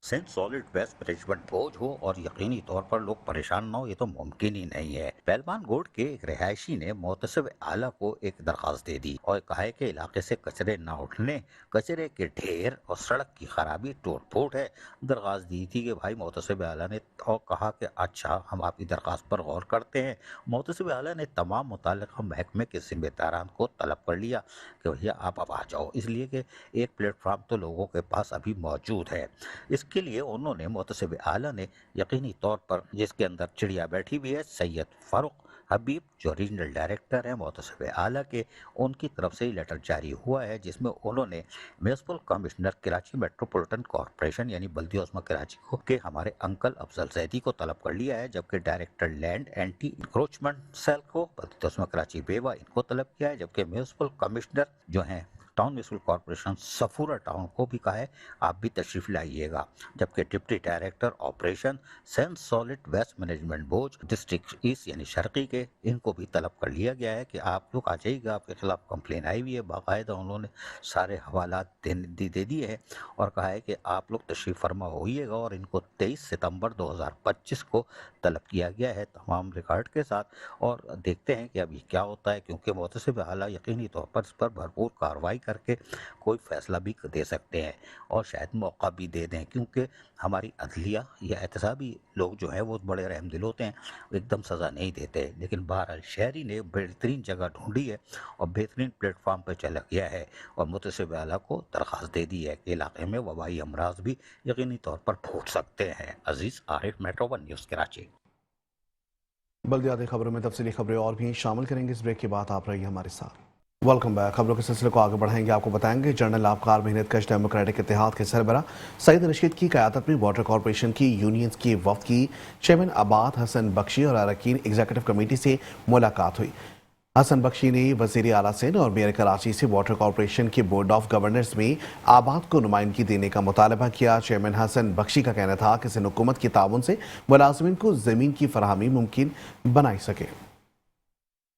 सिंध सॉलिड वेस्ट मैनेजमेंट बोझ हो और यकीनी तौर पर लोग परेशान न हो, ये तो मुमकिन ही नहीं है। पहलवान गोड के एक रिहायशी ने मुतसिब आला को एक दरख्वास्त दे दी और कहा है कि इलाके से कचरे न उठने, कचरे के ढेर और सड़क की खराबी टूट फूट है। दरख्वास्त दी थी कि भाई मुतसिब आला ने, और कहा कि अच्छा हम आपकी दरख्वास्त पर गौर करते हैं। मुतसिब आला ने तमाम मुताल्लिका महकमे के जिम्मेदारान को तलब कर लिया कि भैया आप अब आ जाओ, इसलिए कि एक प्लेटफार्म तो लोगों के पास अभी मौजूद है। इसके लिए उन्होंने मुतसिब आला ने यकीनी तौर पर, जिसके अंदर चिड़िया बैठी हुई है, सैयद फारूक हबीब जो रीजनल डायरेक्टर हैं मुतसिब आला के, उनकी तरफ से लेटर जारी हुआ है जिसमें उन्होंने municipal commissioner Karachi metropolitan corporation यानी बल्दिया उस्मा कराची को के हमारे अंकल अफजल जैदी को तलब कर लिया है, जबकि director land anti encroachment cell को बल्दिया उस्मा कराची बेवा इनको तलब किया है, जबकि म्यूनसिपल कमिश्नर जो हैं town municipal corporation Safoora town को भी कहा है आप भी तशरीफ लाइएगा, जबकि deputy director operation Sindh solid waste management board district east यानी शर्की के, इनको भी तलब कर लिया गया है कि आप लोग आ जाइएगा, आपके खिलाफ कंप्लेन आई हुई है। बाकायदा उन्होंने सारे हवालात दे दिए हैं और कहा है कि आप लोग तशरीफ फरमा होइएगा, और इनको 23 सितंबर 2025 को तलब किया गया है तमाम रिकॉर्ड के साथ। और देखते हैं कि अभी क्या होता है, क्योंकि मुतसिब आला यकीनी तौर पर इस पर भरपूर कार्रवाई करके कोई फैसला भी दे सकते हैं और शायद मौका भी दे दें, क्योंकि हमारी अदलिया या एहतसाबी लोग जो हैं वो बड़े रहमदिल होते हैं, एकदम सज़ा नहीं देते। लेकिन बहरहाल शहरी ने बेहतरीन जगह ढूंढी है और बेहतरीन प्लेटफार्म पर चला गया है और मुतसिब आला को दरख्वास्त दे दी है कि इलाके में वबाई अमराज भी यकीनी तौर पर फूट सकते हैं। अजीज़ आरिफ, मेट्रो 1 न्यूज़, कराची। बल्दियाती खबरों में तफसीली खबरें और भी शामिल करेंगे। इस ब्रेक के बाद आप रहिए हमारे साथ। Welcome back. खबरों के सिलसिले को आगे बढ़ाएंगे। आपको बताएंगे जनरल आबकार मेहनत कश डेमोक्रेटिक इत्तेहाद के सरबरा सईद रशीद की क़यादत में वाटर कॉरपोरेशन की यूनियंस की वफ्द की चेयरमैन आबाद हसन बख्शी और अरकान एग्जीक्यूटिव कमेटी से मुलाकात हुई। हसन बख्शी ने वज़ीर आला सिंध और मेयर कराची से वाटर कॉरपोरेशन के बोर्ड ऑफ गवर्नर्स में आबाद को नुमाइंदगी देने का मुतालबा किया। चेयरमैन हसन बख्शी का कहना था कि सिंध हुकूमत की ताउन से मुलाजमीन को ज़मीन की फराहमी मुमकिन बनाई सके।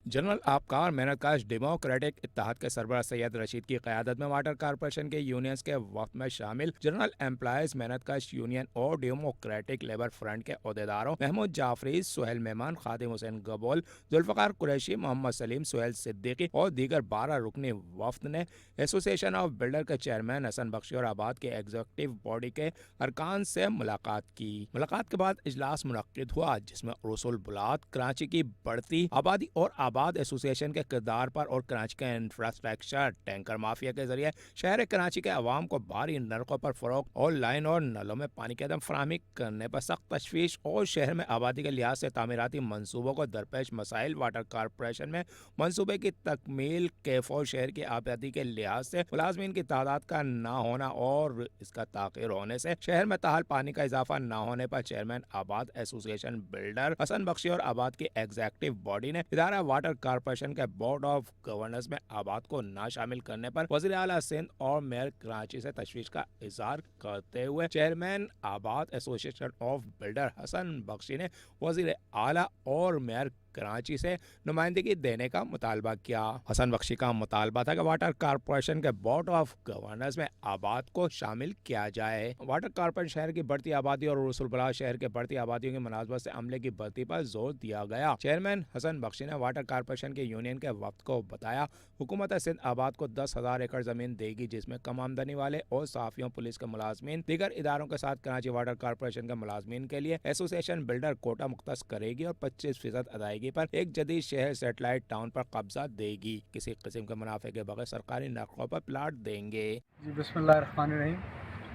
जनरल आबकार मेहनतकश डेमोक्रेटिक इत्तेहाद के सरबराह सैयद रशीद की क़यादत में वाटर कॉरपोरेशन के यूनियंस के वफ़द में शामिल जनरल एम्प्लॉयज़ मेहनतकश यूनियन और डेमोक्रेटिक लेबर फ्रंट के अहदेदारों महमूद जाफरी, सुहेल मेहमान, खादिम हुसैन गबोल, जुल्फ़कार कुरैशी, मोहम्मद सलीम, सुहेल सिद्दीकी और दीगर 12 रुकनी वफ़द ने एसोसिएशन ऑफ बिल्डर के चेयरमैन हसन बख्शी और आबाद के एग्जीक्यूटिव बॉडी के अरकान से मुलाकात की। मुलाकात के बाद इजलास मुनक्किद हुआ जिसमें रसूल बुलात, कराची की बढ़ती आबादी और आबाद एसोसिएशन के किरदार पर और कराची के इंफ्रास्ट्रक्चर टैंकर माफिया के जरिए शहर कराची के अवाम को भारी नरकों पर फरोख्त और लाइन और नलों में पानी की अदम फराहमी करने पर सख्त तशवीश और शहर में आबादी के लिहाज से तामीराती मनसूबों को दरपेश मसाइल, वाटर कॉरपोरेशन में मनसूबे की तकमील, कैफ और शहर की आबादी के लिहाज से मुलाजमीन की तादाद का ना होना और इसका ताखिर होने से शहर में ताहाल पानी का इजाफा ना होने पर chairman ABAD association builder Hasan Bakshi और आबाद की एग्जीक्यूटिव बॉडी ने इदारा वाटर कॉर्पोरेशन के बोर्ड ऑफ गवर्नर्स में आबाद को ना शामिल करने पर वज़ीर आला सिंध और मेयर कराची से तशवीश का इजहार करते हुए chairman ABAD association of builder Hasan Bakhshi ने वज़ीर आला और मेयर कराची से नुमाइंदगी देने का मुतालबा किया। हसन बख्शी का मुतालबा था कि वाटर कॉर्पोरेशन के बोर्ड ऑफ गवर्नर्स में आबाद को शामिल किया जाए। वाटर कॉर्पोरेशन शहर की बढ़ती आबादी और रसूलपुरा शहर के बढ़ती आबादियों की मुनासबत से अमले की भर्ती पर जोर दिया गया। चेयरमैन हसन बख्शी ने वाटर कॉर्पोरेशन के यूनियन के वक्त को बताया, हुकूमत सिंध आबाद को 10,000 एकड़ जमीन देगी, जिसमें कम आमदनी वाले और साफियों, पुलिस के मुलाजमीन, दीगर इदारों के साथ कराची वाटर कॉर्पोरेशन के मुलाजमीन के लिए एसोसिएशन बिल्डर कोटा मुख्तस करेगी और 25% अदायगी पर एक जदीद शहर सेटेलाइट टाउन पर कब्जा देगी। किसी किस्म के मुनाफे के बगैर सरकारी नरखों पर प्लाट देंगे। जी बिस्मिल्लाहिर्रहमानिर्रहीम।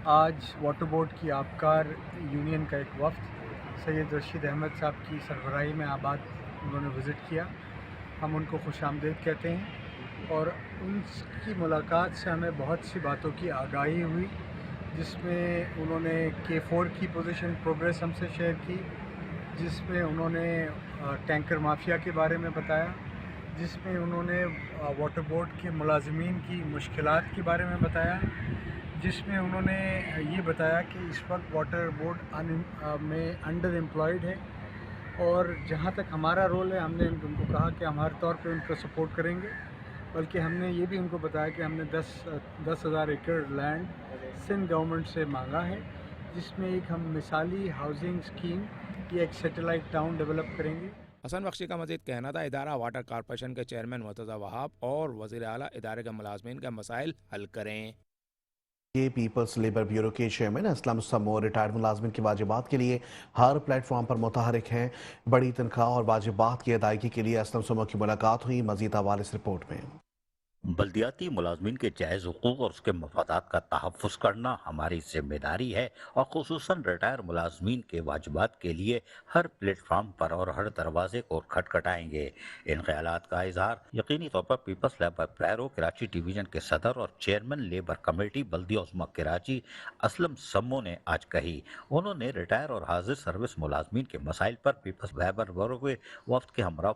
आज वाटर बोर्ड की आबकार यूनियन का एक वफ्द सैयद रशीद अहमद साहब की सरबराही में आबाद उन्होंने विज़िट किया। हम उनको खुशामदीद कहते हैं और उनकी मुलाकात से हमें बहुत सी बातों की आगाही हुई, जिसमें उन्होंने K4 की पोजीशन प्रोग्रेस हमसे शेयर की, जिसमें उन्होंने टैंकर माफिया के बारे में बताया, जिसमें उन्होंने वाटर बोर्ड के मुलाजमीन की मुश्किलात के बारे में बताया, जिसमें उन्होंने ये बताया कि इस वक्त वाटर बोर्ड में अंडर एम्प्लॉयड है और जहाँ तक हमारा रोल है, हमने उनको कहा कि हम हर तौर पे उनको सपोर्ट करेंगे। बल्कि हमने ये भी उनको बताया कि हमने 10,000 एकड़ लैंड सिंध गवर्नमेंट से मांगा है, जिसमें एक हम मिसाली हाउसिंग स्कीम की एक सेटेलाइट टाउन डेवलप करेंगे। हसन बख्शी का मजीद कहना था, इदारा वाटर कॉर्पोरेशन के चेयरमैन मुर्तज़ा वहाब और वज़ीर आला इदारे के मुलाजमीन के मसाइल हल करें। ये पीपल्स लेबर ब्यूरो के चेयरमैन असलम समो रिटायर्ड मुलाजमिन की वाजिबात के लिए हर प्लेटफॉर्म पर मुतहरिक हैं। बड़ी तनख्वाह और वाजिबात की अदायगी के लिए असलम समो की मुलाकात हुई। मजीद हवाले इस रिपोर्ट में। बल्दियाती मुलाजमीन के जायज़ हुकूक और उसके मफादात का तहफ़्फ़ुज़ करना हमारी जिम्मेदारी है और खुसूसन रिटायर मुलाजमीन के वाजिबात के लिए हर प्लेटफार्म पर और हर दरवाजे को खटखटाएंगे। इन ख्यालात का इजहार यकीनी तौर पर peoples labour bureau Karachi division के सदर और चेयरमैन लेबर कमेटी बल्दिया उज़्मा कराची असलम सम्मो ने आज कही। उन्होंने रिटायर और हाजिर सर्विस मुलाजमीन के मसाइल पर पीपल्स लेबर ब्यूरो के वफ्द के हमरा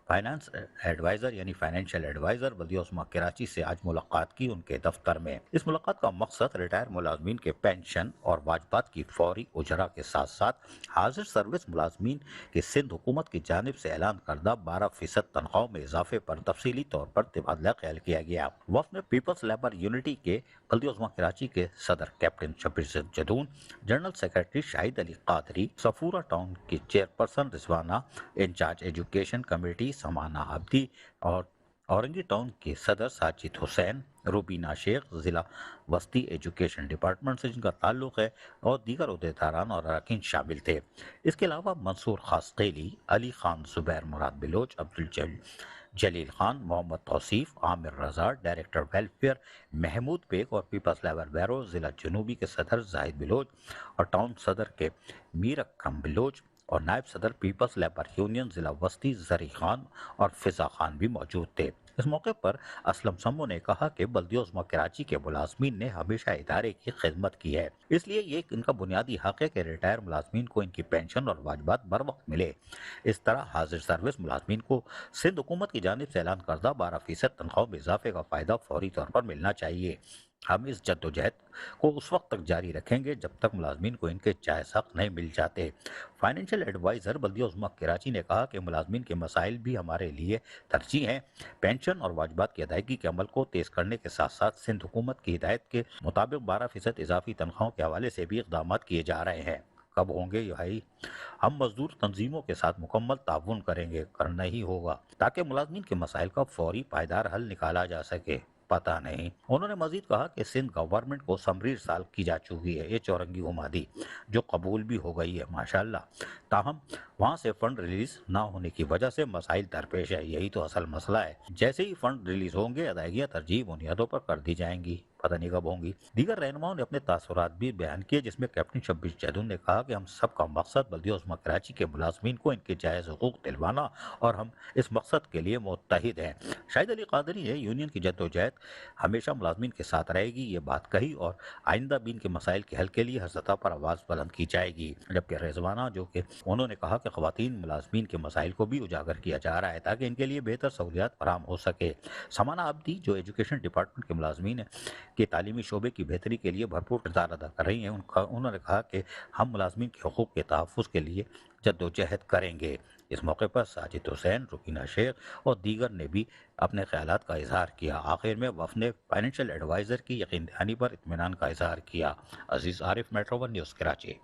फाइनेंस एडवाइज़र यानी फाइनेंशियल एडवाइज़र बल्दिया उज़्मा कराची से आज मुलाकात की उनके दफ्तर में। इस मुलाकात का मकसद रिटायर मुलाजमीन के पेंशन और वाजबात की फौरी उजरा के साथ साथ हाजिर सर्विस मुलाजमीन के सिंध हुकूमत की जानिब से ऐलान करदा 12% तनख्वाह में इजाफे पर तफसीली तौर पर तबादला ख्याल किया गया। वफ्द में पीपल्स लेबर यूनिटी के बल्दिया उज़्मा कराची के सदर captain Shabbir Jadoon, general secretary Shahid Ali Qadri, Safoora town की chairperson Rizwana, incharge education committee Samana Abdi और औरंगी टाउन के सदर साजिद हुसैन, रूबीना शेख, जिला वस्ती एजुकेशन डिपार्टमेंट से जिनका ताल्लुक़ है और दीगर उहदेदारान और अरकान शामिल थे। इसके अलावा मंसूर खासकेली, अली खान, जुबैर मुराद बिलोच, अब्दुल जलील खान, मोहम्मद तौसीफ, आमिर रजा, डायरेक्टर वेलफेयर महमूद बेग और पीपल्स लेबर ब्यूरो जिला जनूबी के सदर जाहिद बिलोच और टाउन सदर के मीर अकरम बिलोच और नायब सदर पीपल्स लेबर यूनियन जिला वस्ती जरी खान और फिजा खान भी मौजूद थे। इस मौके पर असलम सम्मो ने कहा कि बल्दिया उज़्मा कराची के मुलाजमीन ने हमेशा इदारे की खिदमत की है, इसलिए ये इनका बुनियादी हक है कि रिटायर मुलाजमीन को इनकी पेंशन और वाजबात बर वक्त मिले। इस तरह हाजिर सर्विस मुलाजमीन को सिंध हुकूमत की जानिब से ऐलान करदा 12% तनख्वाह में इजाफे का फ़ायदा फौरी तौर पर मिलना चाहिए। हम इस जद्दोजहद को उस वक्त तक जारी रखेंगे जब तक मुलाजमीन को इनके जायज़ हक नहीं मिल जाते। फाइनेंशियल एडवाइज़र बल्दिया उज़्मा कराची ने कहा कि मुलाजमीन के मसाइल भी हमारे लिए तरजीह हैं। पेंशन और वाजबात की अदायगी के अमल को तेज़ करने के साथ साथ सिंध हुकूमत की हिदायत के मुताबिक 12% इजाफी तनख्वाहों के हवाले से भी इक़दाम किए जा रहे हैं। कब होंगे भाई? हम मजदूर तंजीमों के साथ मुकम्मल ताउन करेंगे, करना ही होगा ताकि मुलाजमीन के मसाइल का फौरी पायदार हल निकाला जा सके। पता नहीं। उन्होंने मजीद कहा कि सिंध गवर्नमेंट को समरी साल की जा चुकी है, ये चौरंगी उमादी जो कबूल भी हो गई है माशाल्लाह। ताहम वहाँ से फंड रिलीज ना होने की वजह से मसाइल दरपेश है, यही तो असल मसला है। जैसे ही फंड रिलीज होंगे अदायगियाँ तरजीह बुनियादों पर कर दी जाएंगी। पता नहीं कब होंगी। दीगर रहनुमाओं ने अपने तासुरात भी बयान किए, जिसमें कैप्टन शब्बीर जैदून ने कहा कि हम सबका मकसद बल्दिया उस्मा कराची के मुलाजमीन को इनके जायज़ हुकूक दिलवाना और हम इस मकसद के लिए मुत्तहिद हैं। शाहिद अली कादरी ने यूनियन की जद्दोजहद हमेशा मुलाजमीन के साथ रहेगी, ये बात कही और आइंदा भी इनके मसाइल के हल के लिए हर सतह पर आवाज़ बुलंद की जाएगी। जबकि रिजवाना जो कि उन्होंने कहा कि ख़वातीन मुलाजमीन के मसाइल को भी उजागर किया जा रहा है ताकि इनके लिए बेहतर सहूलियात फराहम हो सके। समाना आब्दी जो एजुकेशन डिपार्टमेंट के मुलाजमीन के तालीमी शोबे की बेहतरी के लिए भरपूर किरदार अदा कर रही हैं, उन्होंने कहा कि हम मुलाजमीन के हकूक़ के तहफ़्फ़ुज़ के लिए जद्दोजहद करेंगे। इस मौके पर साजिद हुसैन, रुकीना शेख और दीगर ने भी अपने ख्यालात का इजहार किया। आखिर में वफ़द ने फाइनेंशियल एडवाइज़र की यकीन दहानी पर इत्मीनान का इजहार किया। Aziz Arif, metro one news, Karachi.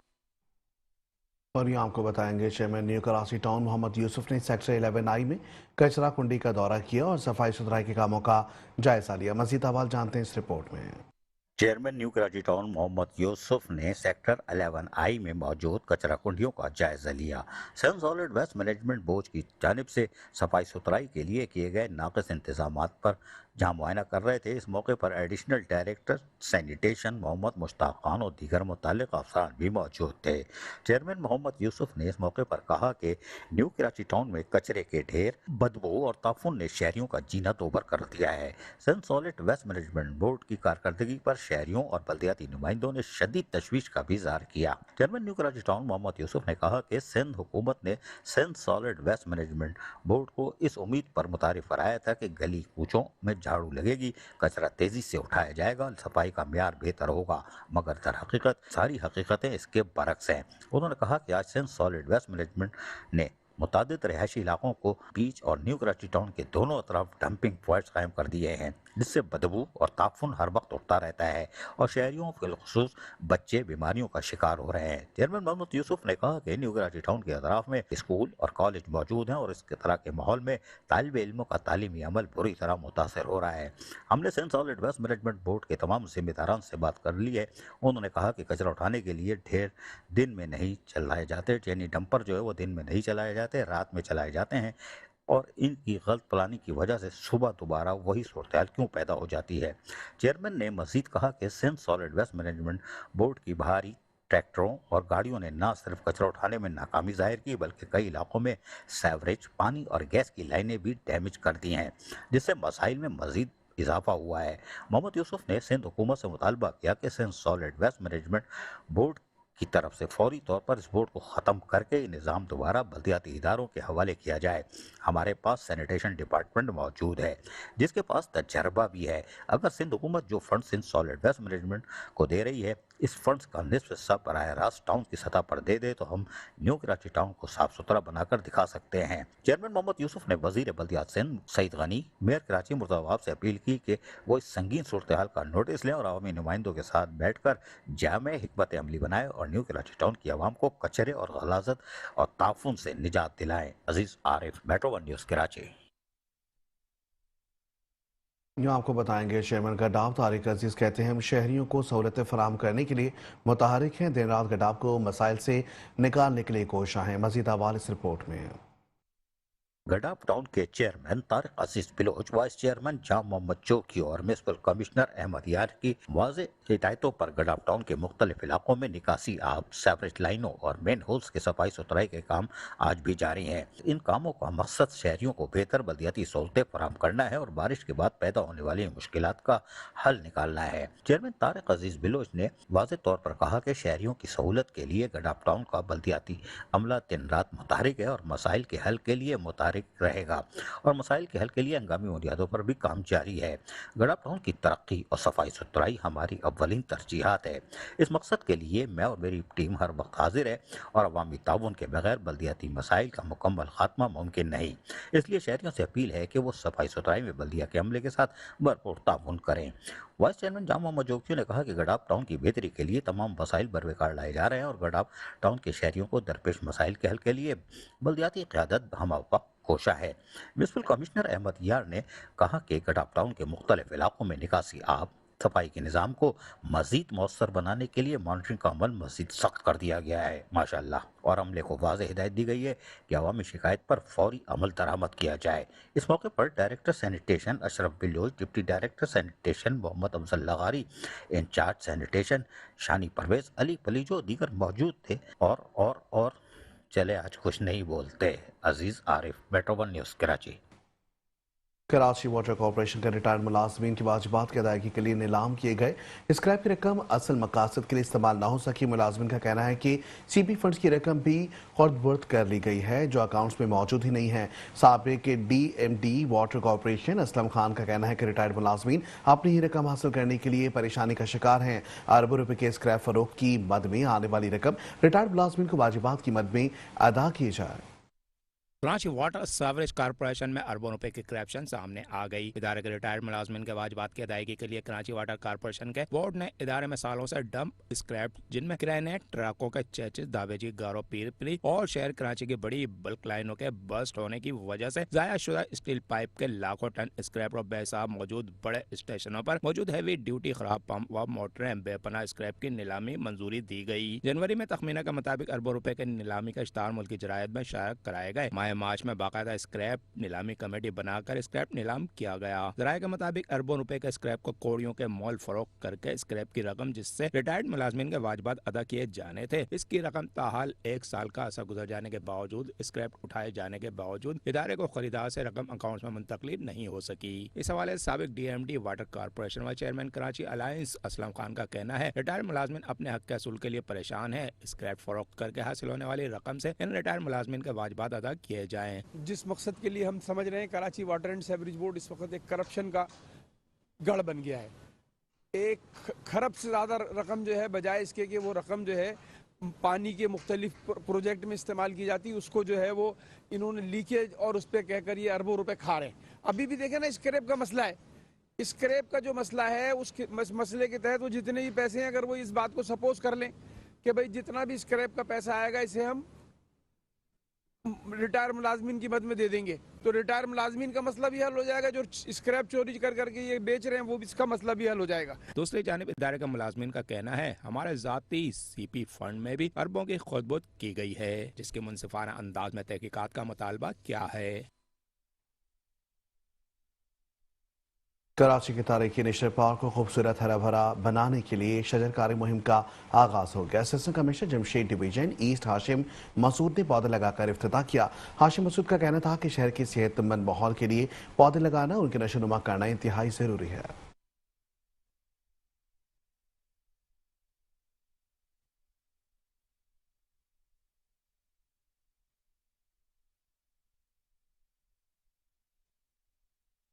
और यहाँ आपको बताएंगे chairman new Karachi town Mohammad Yusuf ने सेक्टर 11I में कचरा कुंडी का दौरा किया और सफाई सुथराई के कामों का जायजा लिया। मज़ीद अहवाल जानते हैं इस रिपोर्ट में। Chairman new Karachi town Mohammad Yusuf ने सेक्टर 11I में मौजूद कचरा कुंडियों का जायजा लिया। सन सॉलिड वेस्ट मैनेजमेंट बोर्ड की जानिब से सफाई सुथराई के लिए किए गए नाक़िस इंतजामात पर जहां मुआयना कर रहे थे, इस मौके पर additional director sanitation Mohammad Mushtaq Khan और दीगर मुतल्लिक़ अफसरान भी मौजूद थे। चेयरमैन मोहम्मद यूसुफ ने इस मौके पर कहा कि न्यू कराची टाउन में कचरे के ढेर, बदबू और ताफुन ने शहरियों का जीना दोबर कर दिया है। सन सॉलिड वेस्ट मैनेजमेंट बोर्ड की कारकर्दगी पर शहरियों और बल्दियाती नुमाइंदों ने शदीद तशवीश का भी इज़हार किया। Chairman new Karachi town Mohammad Yusuf ने कहा कि सिंध हुकूमत ने सन सॉलिड वेस्ट मैनेजमेंट बोर्ड को इस उम्मीद पर मुतारिफ कराया था कि गली कूचों में झाड़ू लगेगी, कचरा तेजी से उठाया जाएगा, सफाई का म्यार बेहतर होगा, मगर दर हकीकत सारी हकीकतें इसके बरक्स हैं। उन्होंने कहा कि आज सन सॉलिड वेस्ट मैनेजमेंट ने मुतादिद रहायशी इलाकों को बीच और न्यू कराची टाउन के दोनों तरफ डंपिंग पॉइंट्स कायम कर दिए हैं, जिससे बदबू और ताफुन हर वक्त उठता रहता है और शहरियों बिलखुसूस बच्चे बीमारियों का शिकार हो रहे हैं। चेयरमैन मोहम्मद यूसुफ ने कहा कि न्यू कराची टाउन के अतराफ में स्कूल और कॉलेज मौजूद हैं और इस तरह के माहौल में तालिब इल्मों का तालीमी अमल बुरी तरह मुतासर हो रहा है। हमने सन सॉलिड वेस्ट मैनेजमेंट बोर्ड के तमाम जिम्मेदारान से बात कर ली है। उन्होंने कहा कि कचरा उठाने के लिए ढेर दिन में नहीं चलाए जाते, यानी डंपर जो है वो दिन में नहीं चलाए जाते, रात में चलाए जाते हैं और इनकी गलत प्लानिंग की वजह से सुबह दोबारा वही सूरत क्यों पैदा हो जाती है। चेयरमैन ने मजीद कहा कि Sindh solid waste management board की भारी ट्रैक्टरों और गाड़ियों ने न सिर्फ कचरा उठाने में नाकामी जाहिर की, बल्कि कई इलाकों में सीवरेज, पानी और गैस की लाइनें भी डैमेज कर दी हैं, जिससे मसाइल में मजीद इजाफा हुआ है। मोहम्मद यूसुफ ने सिंध हुकूमत से मुतालबा किया कि Sindh solid waste management board की तरफ से फौरी तौर पर इस बोर्ड को ख़त्म करके ये निज़ाम दोबारा बल्दियाती इदारों के हवाले किया जाए। हमारे पास सैनिटेशन डिपार्टमेंट मौजूद है जिसके पास तजर्बा भी है। अगर सिंध हुकूमत जो fund Sindh solid waste management को दे रही है, इस फंड्स का निस्फ हिस्सा बराह रास्त टाउन की सतह पर दे दे तो हम न्यू कराची टाउन को साफ सुथरा बनाकर दिखा सकते हैं। चेयरमैन मोहम्मद यूसुफ ने वजीर बल्दियात सिंध सईद गनी, मेयर कराची मुर्तज़ा वहाब से अपील की कि वो इस संगीन सूरत हाल का नोटिस लें और अवामी नुमाइंदों के साथ बैठकर जामे हिकमत अमली बनाए और न्यू कराची टाउन की आवाम को कचरे और गलाजत और ताफुन से निजात दिलाएं। Aziz Arif, metro one news, Karachi. यहाँ आपको बताएंगे चेयरमैन गडाफ तारिक अजीज कहते हैं हम शहरियों को सहूलतें फराहम करने के लिए मुतहरिक हैं, दिन रात गडाफ को मसाइल से निकालने के लिए कोशिश हैं। मजीद अहवाल इस रिपोर्ट में। गडाफ टाउन के चेयरमैन तारिक अजीज बिलोच, वाइस चेयरमैन जाम मोहम्मद चौकी और म्युनिसिपल कमिश्नर अहमद यार की वाज़ेह हिदायतों पर गडाफ टाउन के मुख्तलिफ इलाकों में निकासी आब, सेवरेज लाइनों और मेन होल्स के सफाई सुथराई के काम आज भी जारी हैं। इन कामों का मकसद शहरियों को बेहतर बल्दियाती सहूलतें फराहम करना है और बारिश के बाद पैदा होने वाली मुश्किलात का हल निकालना है। चेयरमैन तारिक अजीज बिलोच ने वाज़ेह तौर पर कहा कि शहरियों की सहूलत के लिए गडाफ टाउन का बल्दियाती अमला दिन रात मुतहरिक है और मसाइल के हल के लिए मुतहरिक रहेगा और मसाइल के हल के लिए हंगामी बुनियादों पर भी काम जारी है। गडाफ टाउन की तरक्की और सफाई सुथराई हमारी अव्वलीन तरजीहात है। इस मकसद के लिए मैं और मेरी टीम हर वक्त हाजिर है और अवामी ताउन के बगैर बल्दियाती मसाइल का मुकम्मल खात्मा मुमकिन नहीं। इसलिए शहरियों से अपील है कि वो सफाई सुथराई में बल्दिया के अमले के साथ भरपूर ताउन करें। वाइस चेयरमैन जाम मोहम्मद जोकी ने कहा कि गडाफ टाउन की बेहतरी के लिए तमाम वसाइल बरवेकार लाए जा रहे हैं और गडाफ टाउन के शहरियों को दरपेश मसाइल के हल के लिए बल्दियाती क़यादत हम वक्त कोशा है। म्युनिसिपल कमिश्नर अहमद यार ने कहा कि गडाफ टाउन के मुख्तलिफ इलाकों में निकासी आब, सफाई के निज़ाम को मज़ीद मौसर बनाने के लिए मॉनिटरिंग का अमल मज़ीद सख्त कर दिया गया है माशाअल्लाह। और अमले को वाज़ेह हिदायत दी गई है कि अवामी शिकायत पर फौरी अमल दरामद किया जाए। इस मौके पर director sanitation Ashraf Baloch, deputy director sanitation Mohammad Afzal लगारी, इंचार्ज सैनिटेशन शानी परवेज, अली पलीजो दीगर मौजूद थे। और चले आज कुछ नहीं बोलते। Aziz Arif, metro one news, Karachi. Karachi water corporation के रिटायर्ड मुलाजमीन की वाजिबात की अदायगी के लिए नीलाम किए गए स्क्रैप की रकम असल मकासद के लिए इस्तेमाल न हो सकी। मुलाजमीन का कहना है कि सीपी फंड्स की रकम भी खुर्द कर ली गई है जो अकाउंट्स में मौजूद ही नहीं है। साबिक DMD water corporation Aslam Khan का कहना है कि रिटायर्ड मुलाजमीन अपनी ही रकम हासिल करने के लिए परेशानी का शिकार हैं। अरबों रुपए के स्क्रैप फरोख्त की मद में आने वाली रकम रिटायर्ड मुलाजमीन को वाजिबात की मद में अदा की जाए। कराची वाटर सावरेज कारपोरेशन में अरबों रुपए की करप्शन सामने आ गई। इदारे के रिटायर्ड मुलाजमिन के वाजिबात की अदायगी के लिए कराची वाटर कारपोरेशन के बोर्ड ने इदारे में सालों से डंप स्क्रैप जिनमें किराए ट्रकों के चेचिस, दावेजी, गारो, पीरपली और शहर कराची की बड़ी बल्क लाइनों के बस्ट होने की वजह से जाया शुदा स्टील पाइप के लाखों टन स्क्रैप और बेहिसाब मौजूद बड़े स्टेशनों पर मौजूद हैवी ड्यूटी खराब पंप व मोटरें बेपना स्क्रैप की नीलामी मंजूरी दी गई। जनवरी में तखमीना के मुताबिक अरबों रुपए के नीलामी का इश्तार मुल्की जरायद में शाया कराए गए। मार्च में बाकायदा स्क्रैप नीलामी कमेटी बनाकर स्क्रैप नीलाम किया गया। जराये के मुताबिक अरबों रुपए के स्क्रैप को कौड़ियों के मोल फरोख्त करके स्क्रैप की रकम जिससे रिटायर्ड मुलाजमीन के वाजिबात अदा किए जाने थे, इसकी रकम ताहाल 1 साल का अरसा गुजर जाने के बावजूद स्क्रैप उठाए जाने के बावजूद इदारे को खरीदार से रकम अकाउंट में मुंतकली नहीं हो सकी। इस हवाले से साबिक DMD वाटर कारपोरेशन व चेयरमैन कराची अलायंस असलम खान का कहना है रिटायर्ड मुलाजमीन अपने हक के असूल के लिए परेशान है। स्क्रैप फरोख्त करके हासिल होने वाली रकम से इन रिटायर्ड मुलाजमीन के वाजिबात अदा किए जाएं। जिस मकसद के लिए हम समझ रहे हैं Karachi water and sewerage board इस वक्त एक करप्शन का गढ़ बन गया है। एक खरब से ज़्यादा रकम जो है बजाय इसके कि वो रकम जो है पानी के मुख्तलिफ प्रोजेक्ट में इस्तेमाल की जाती है, उसको जो है वो इन्होंने लीकेज और उस पर कहकर ये अरबों रुपए खा रहे हैं। अभी भी देखें ना, स्क्रैप का मसला है। स्क्रैप का जो मसला है उस मसले के तहत वो जितने भी पैसे हैं, अगर वो इस बात को सपोज कर लें कि भाई जितना भी स्क्रैप का पैसा आएगा इसे हम रिटायर मुलाजमीन की मद में दे देंगे, तो रिटायर मुलाजमीन का मसला भी हल हो जाएगा। जो स्क्रैप चोरी कर करके ये बेच रहे हैं वो भी, इसका मसला भी हल हो जाएगा। दूसरी जानिब इदारे के मुलाजमीन का कहना है हमारे जाती CP फंड में भी अरबों की खुदबुद की गई है, जिसके मुनसिफाना अंदाज में तहकीकात का मुतालबा क्या है। कराची के तारीखी नेशनल पार्क को खूबसूरत हरा भरा बनाने के लिए शजरकारी मुहिम का आगाज हो गया। Assistant commissioner Jamshed division east Hashim Masood ने पौधे लगाकर इफ्तिताह किया। हाशिम मसूद का कहना था कि शहर के सेहतमंद माहौल के लिए पौधे लगाना, उनकी नशोनुमा करना इंतहाई जरूरी है।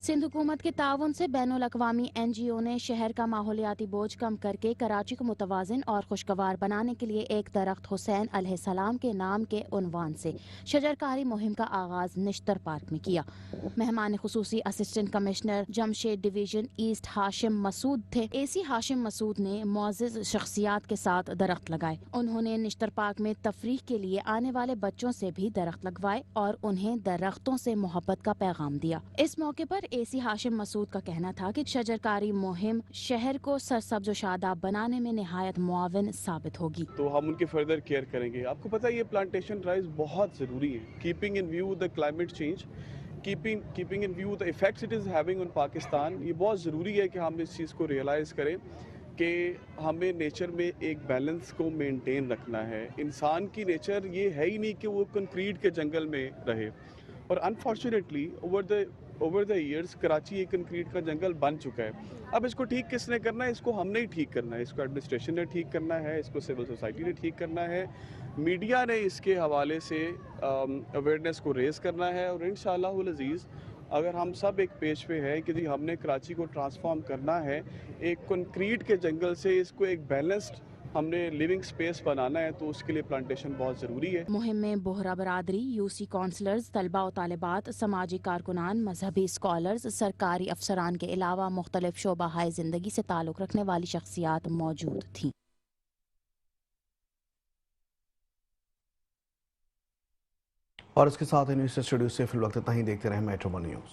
सिंध हुकूमत के ताउन से बैनुल अक़वामी NGO ने शहर का माहौलियाती बोझ कम करके कराची को मुतवाज़िन और खुशगवार बनाने के लिए एक दरख्त हुसैन अलैहिस्सलाम के नाम के उन्वान से शजरकारी मुहिम का आगाज निश्तर पार्क में किया। मेहमान खुसूसी assistant commissioner Jamshed division east Hashim Masood थे। AC हाशिम मसूद ने मुअज़्ज़िज़ शख्सियात के साथ दरख्त लगाए। उन्होंने निश्तर पार्क में तफरीह के लिए आने वाले बच्चों से भी दरख्त लगवाए और उन्हें दरख्तों से मोहब्बत का पैगाम दिया। इस मौके पर AC हाशिम मसूद का कहना था कि शजरकारी मुहिम शहर को सरसब्ज शादाब बनाने में निहायत मुआविन साबित होगी। तो हम उनकी फर्दर केयर करेंगे। आपको पता है ये प्लांटेशन ड्राइव बहुत ज़रूरी है। Keeping in view the climate change, keeping in view the effects it is having on Pakistan, ये बहुत ज़रूरी है कि हम इस चीज़ को रियलाइज़ करें कि हमें नेचर में एक बैलेंस को मेंटेन रखना है। इंसान की नेचर ये है ही नहीं कि वो कंक्रीट के जंगल में रहे, और unfortunately over the years Karachi एक कंक्रीट का जंगल बन चुका है। अब इसको ठीक किसने करना है? इसको हमने ही ठीक करना है, इसको एडमिनिस्ट्रेशन ने ठीक करना है, इसको सिविल सोसाइटी ने ठीक करना है, मीडिया ने इसके हवाले से अवेयरनेस को रेज़ करना है। और इंशाअल्लाहुल अज़ीज़ अगर हम सब एक पेज पे है कि जी हमने कराची को ट्रांसफॉर्म करना है, एक कंक्रीट के जंगल से इसको एक बैलेंस्ड हमने लिविंग स्पेस बनाना है, तो उसके लिए प्लांटेशन बहुत ज़रूरी है। मुहिम में बोहरा बरादरी, UC काउंसलर्स, तलबा और तालिबात, समाजी कारकुनान, मजहबी स्कॉलर्स, सरकारी अफसरान के अलावा मुख्तलिफ शोबा हाय जिंदगी से ताल्लुक़ रखने वाली शख्सियात मौजूद थीं। और इसके साथ ही न्यूज़ स्टूडियो से फिल वक्त इतना ही। देखते रहे मेट्रो वन न्यूज़।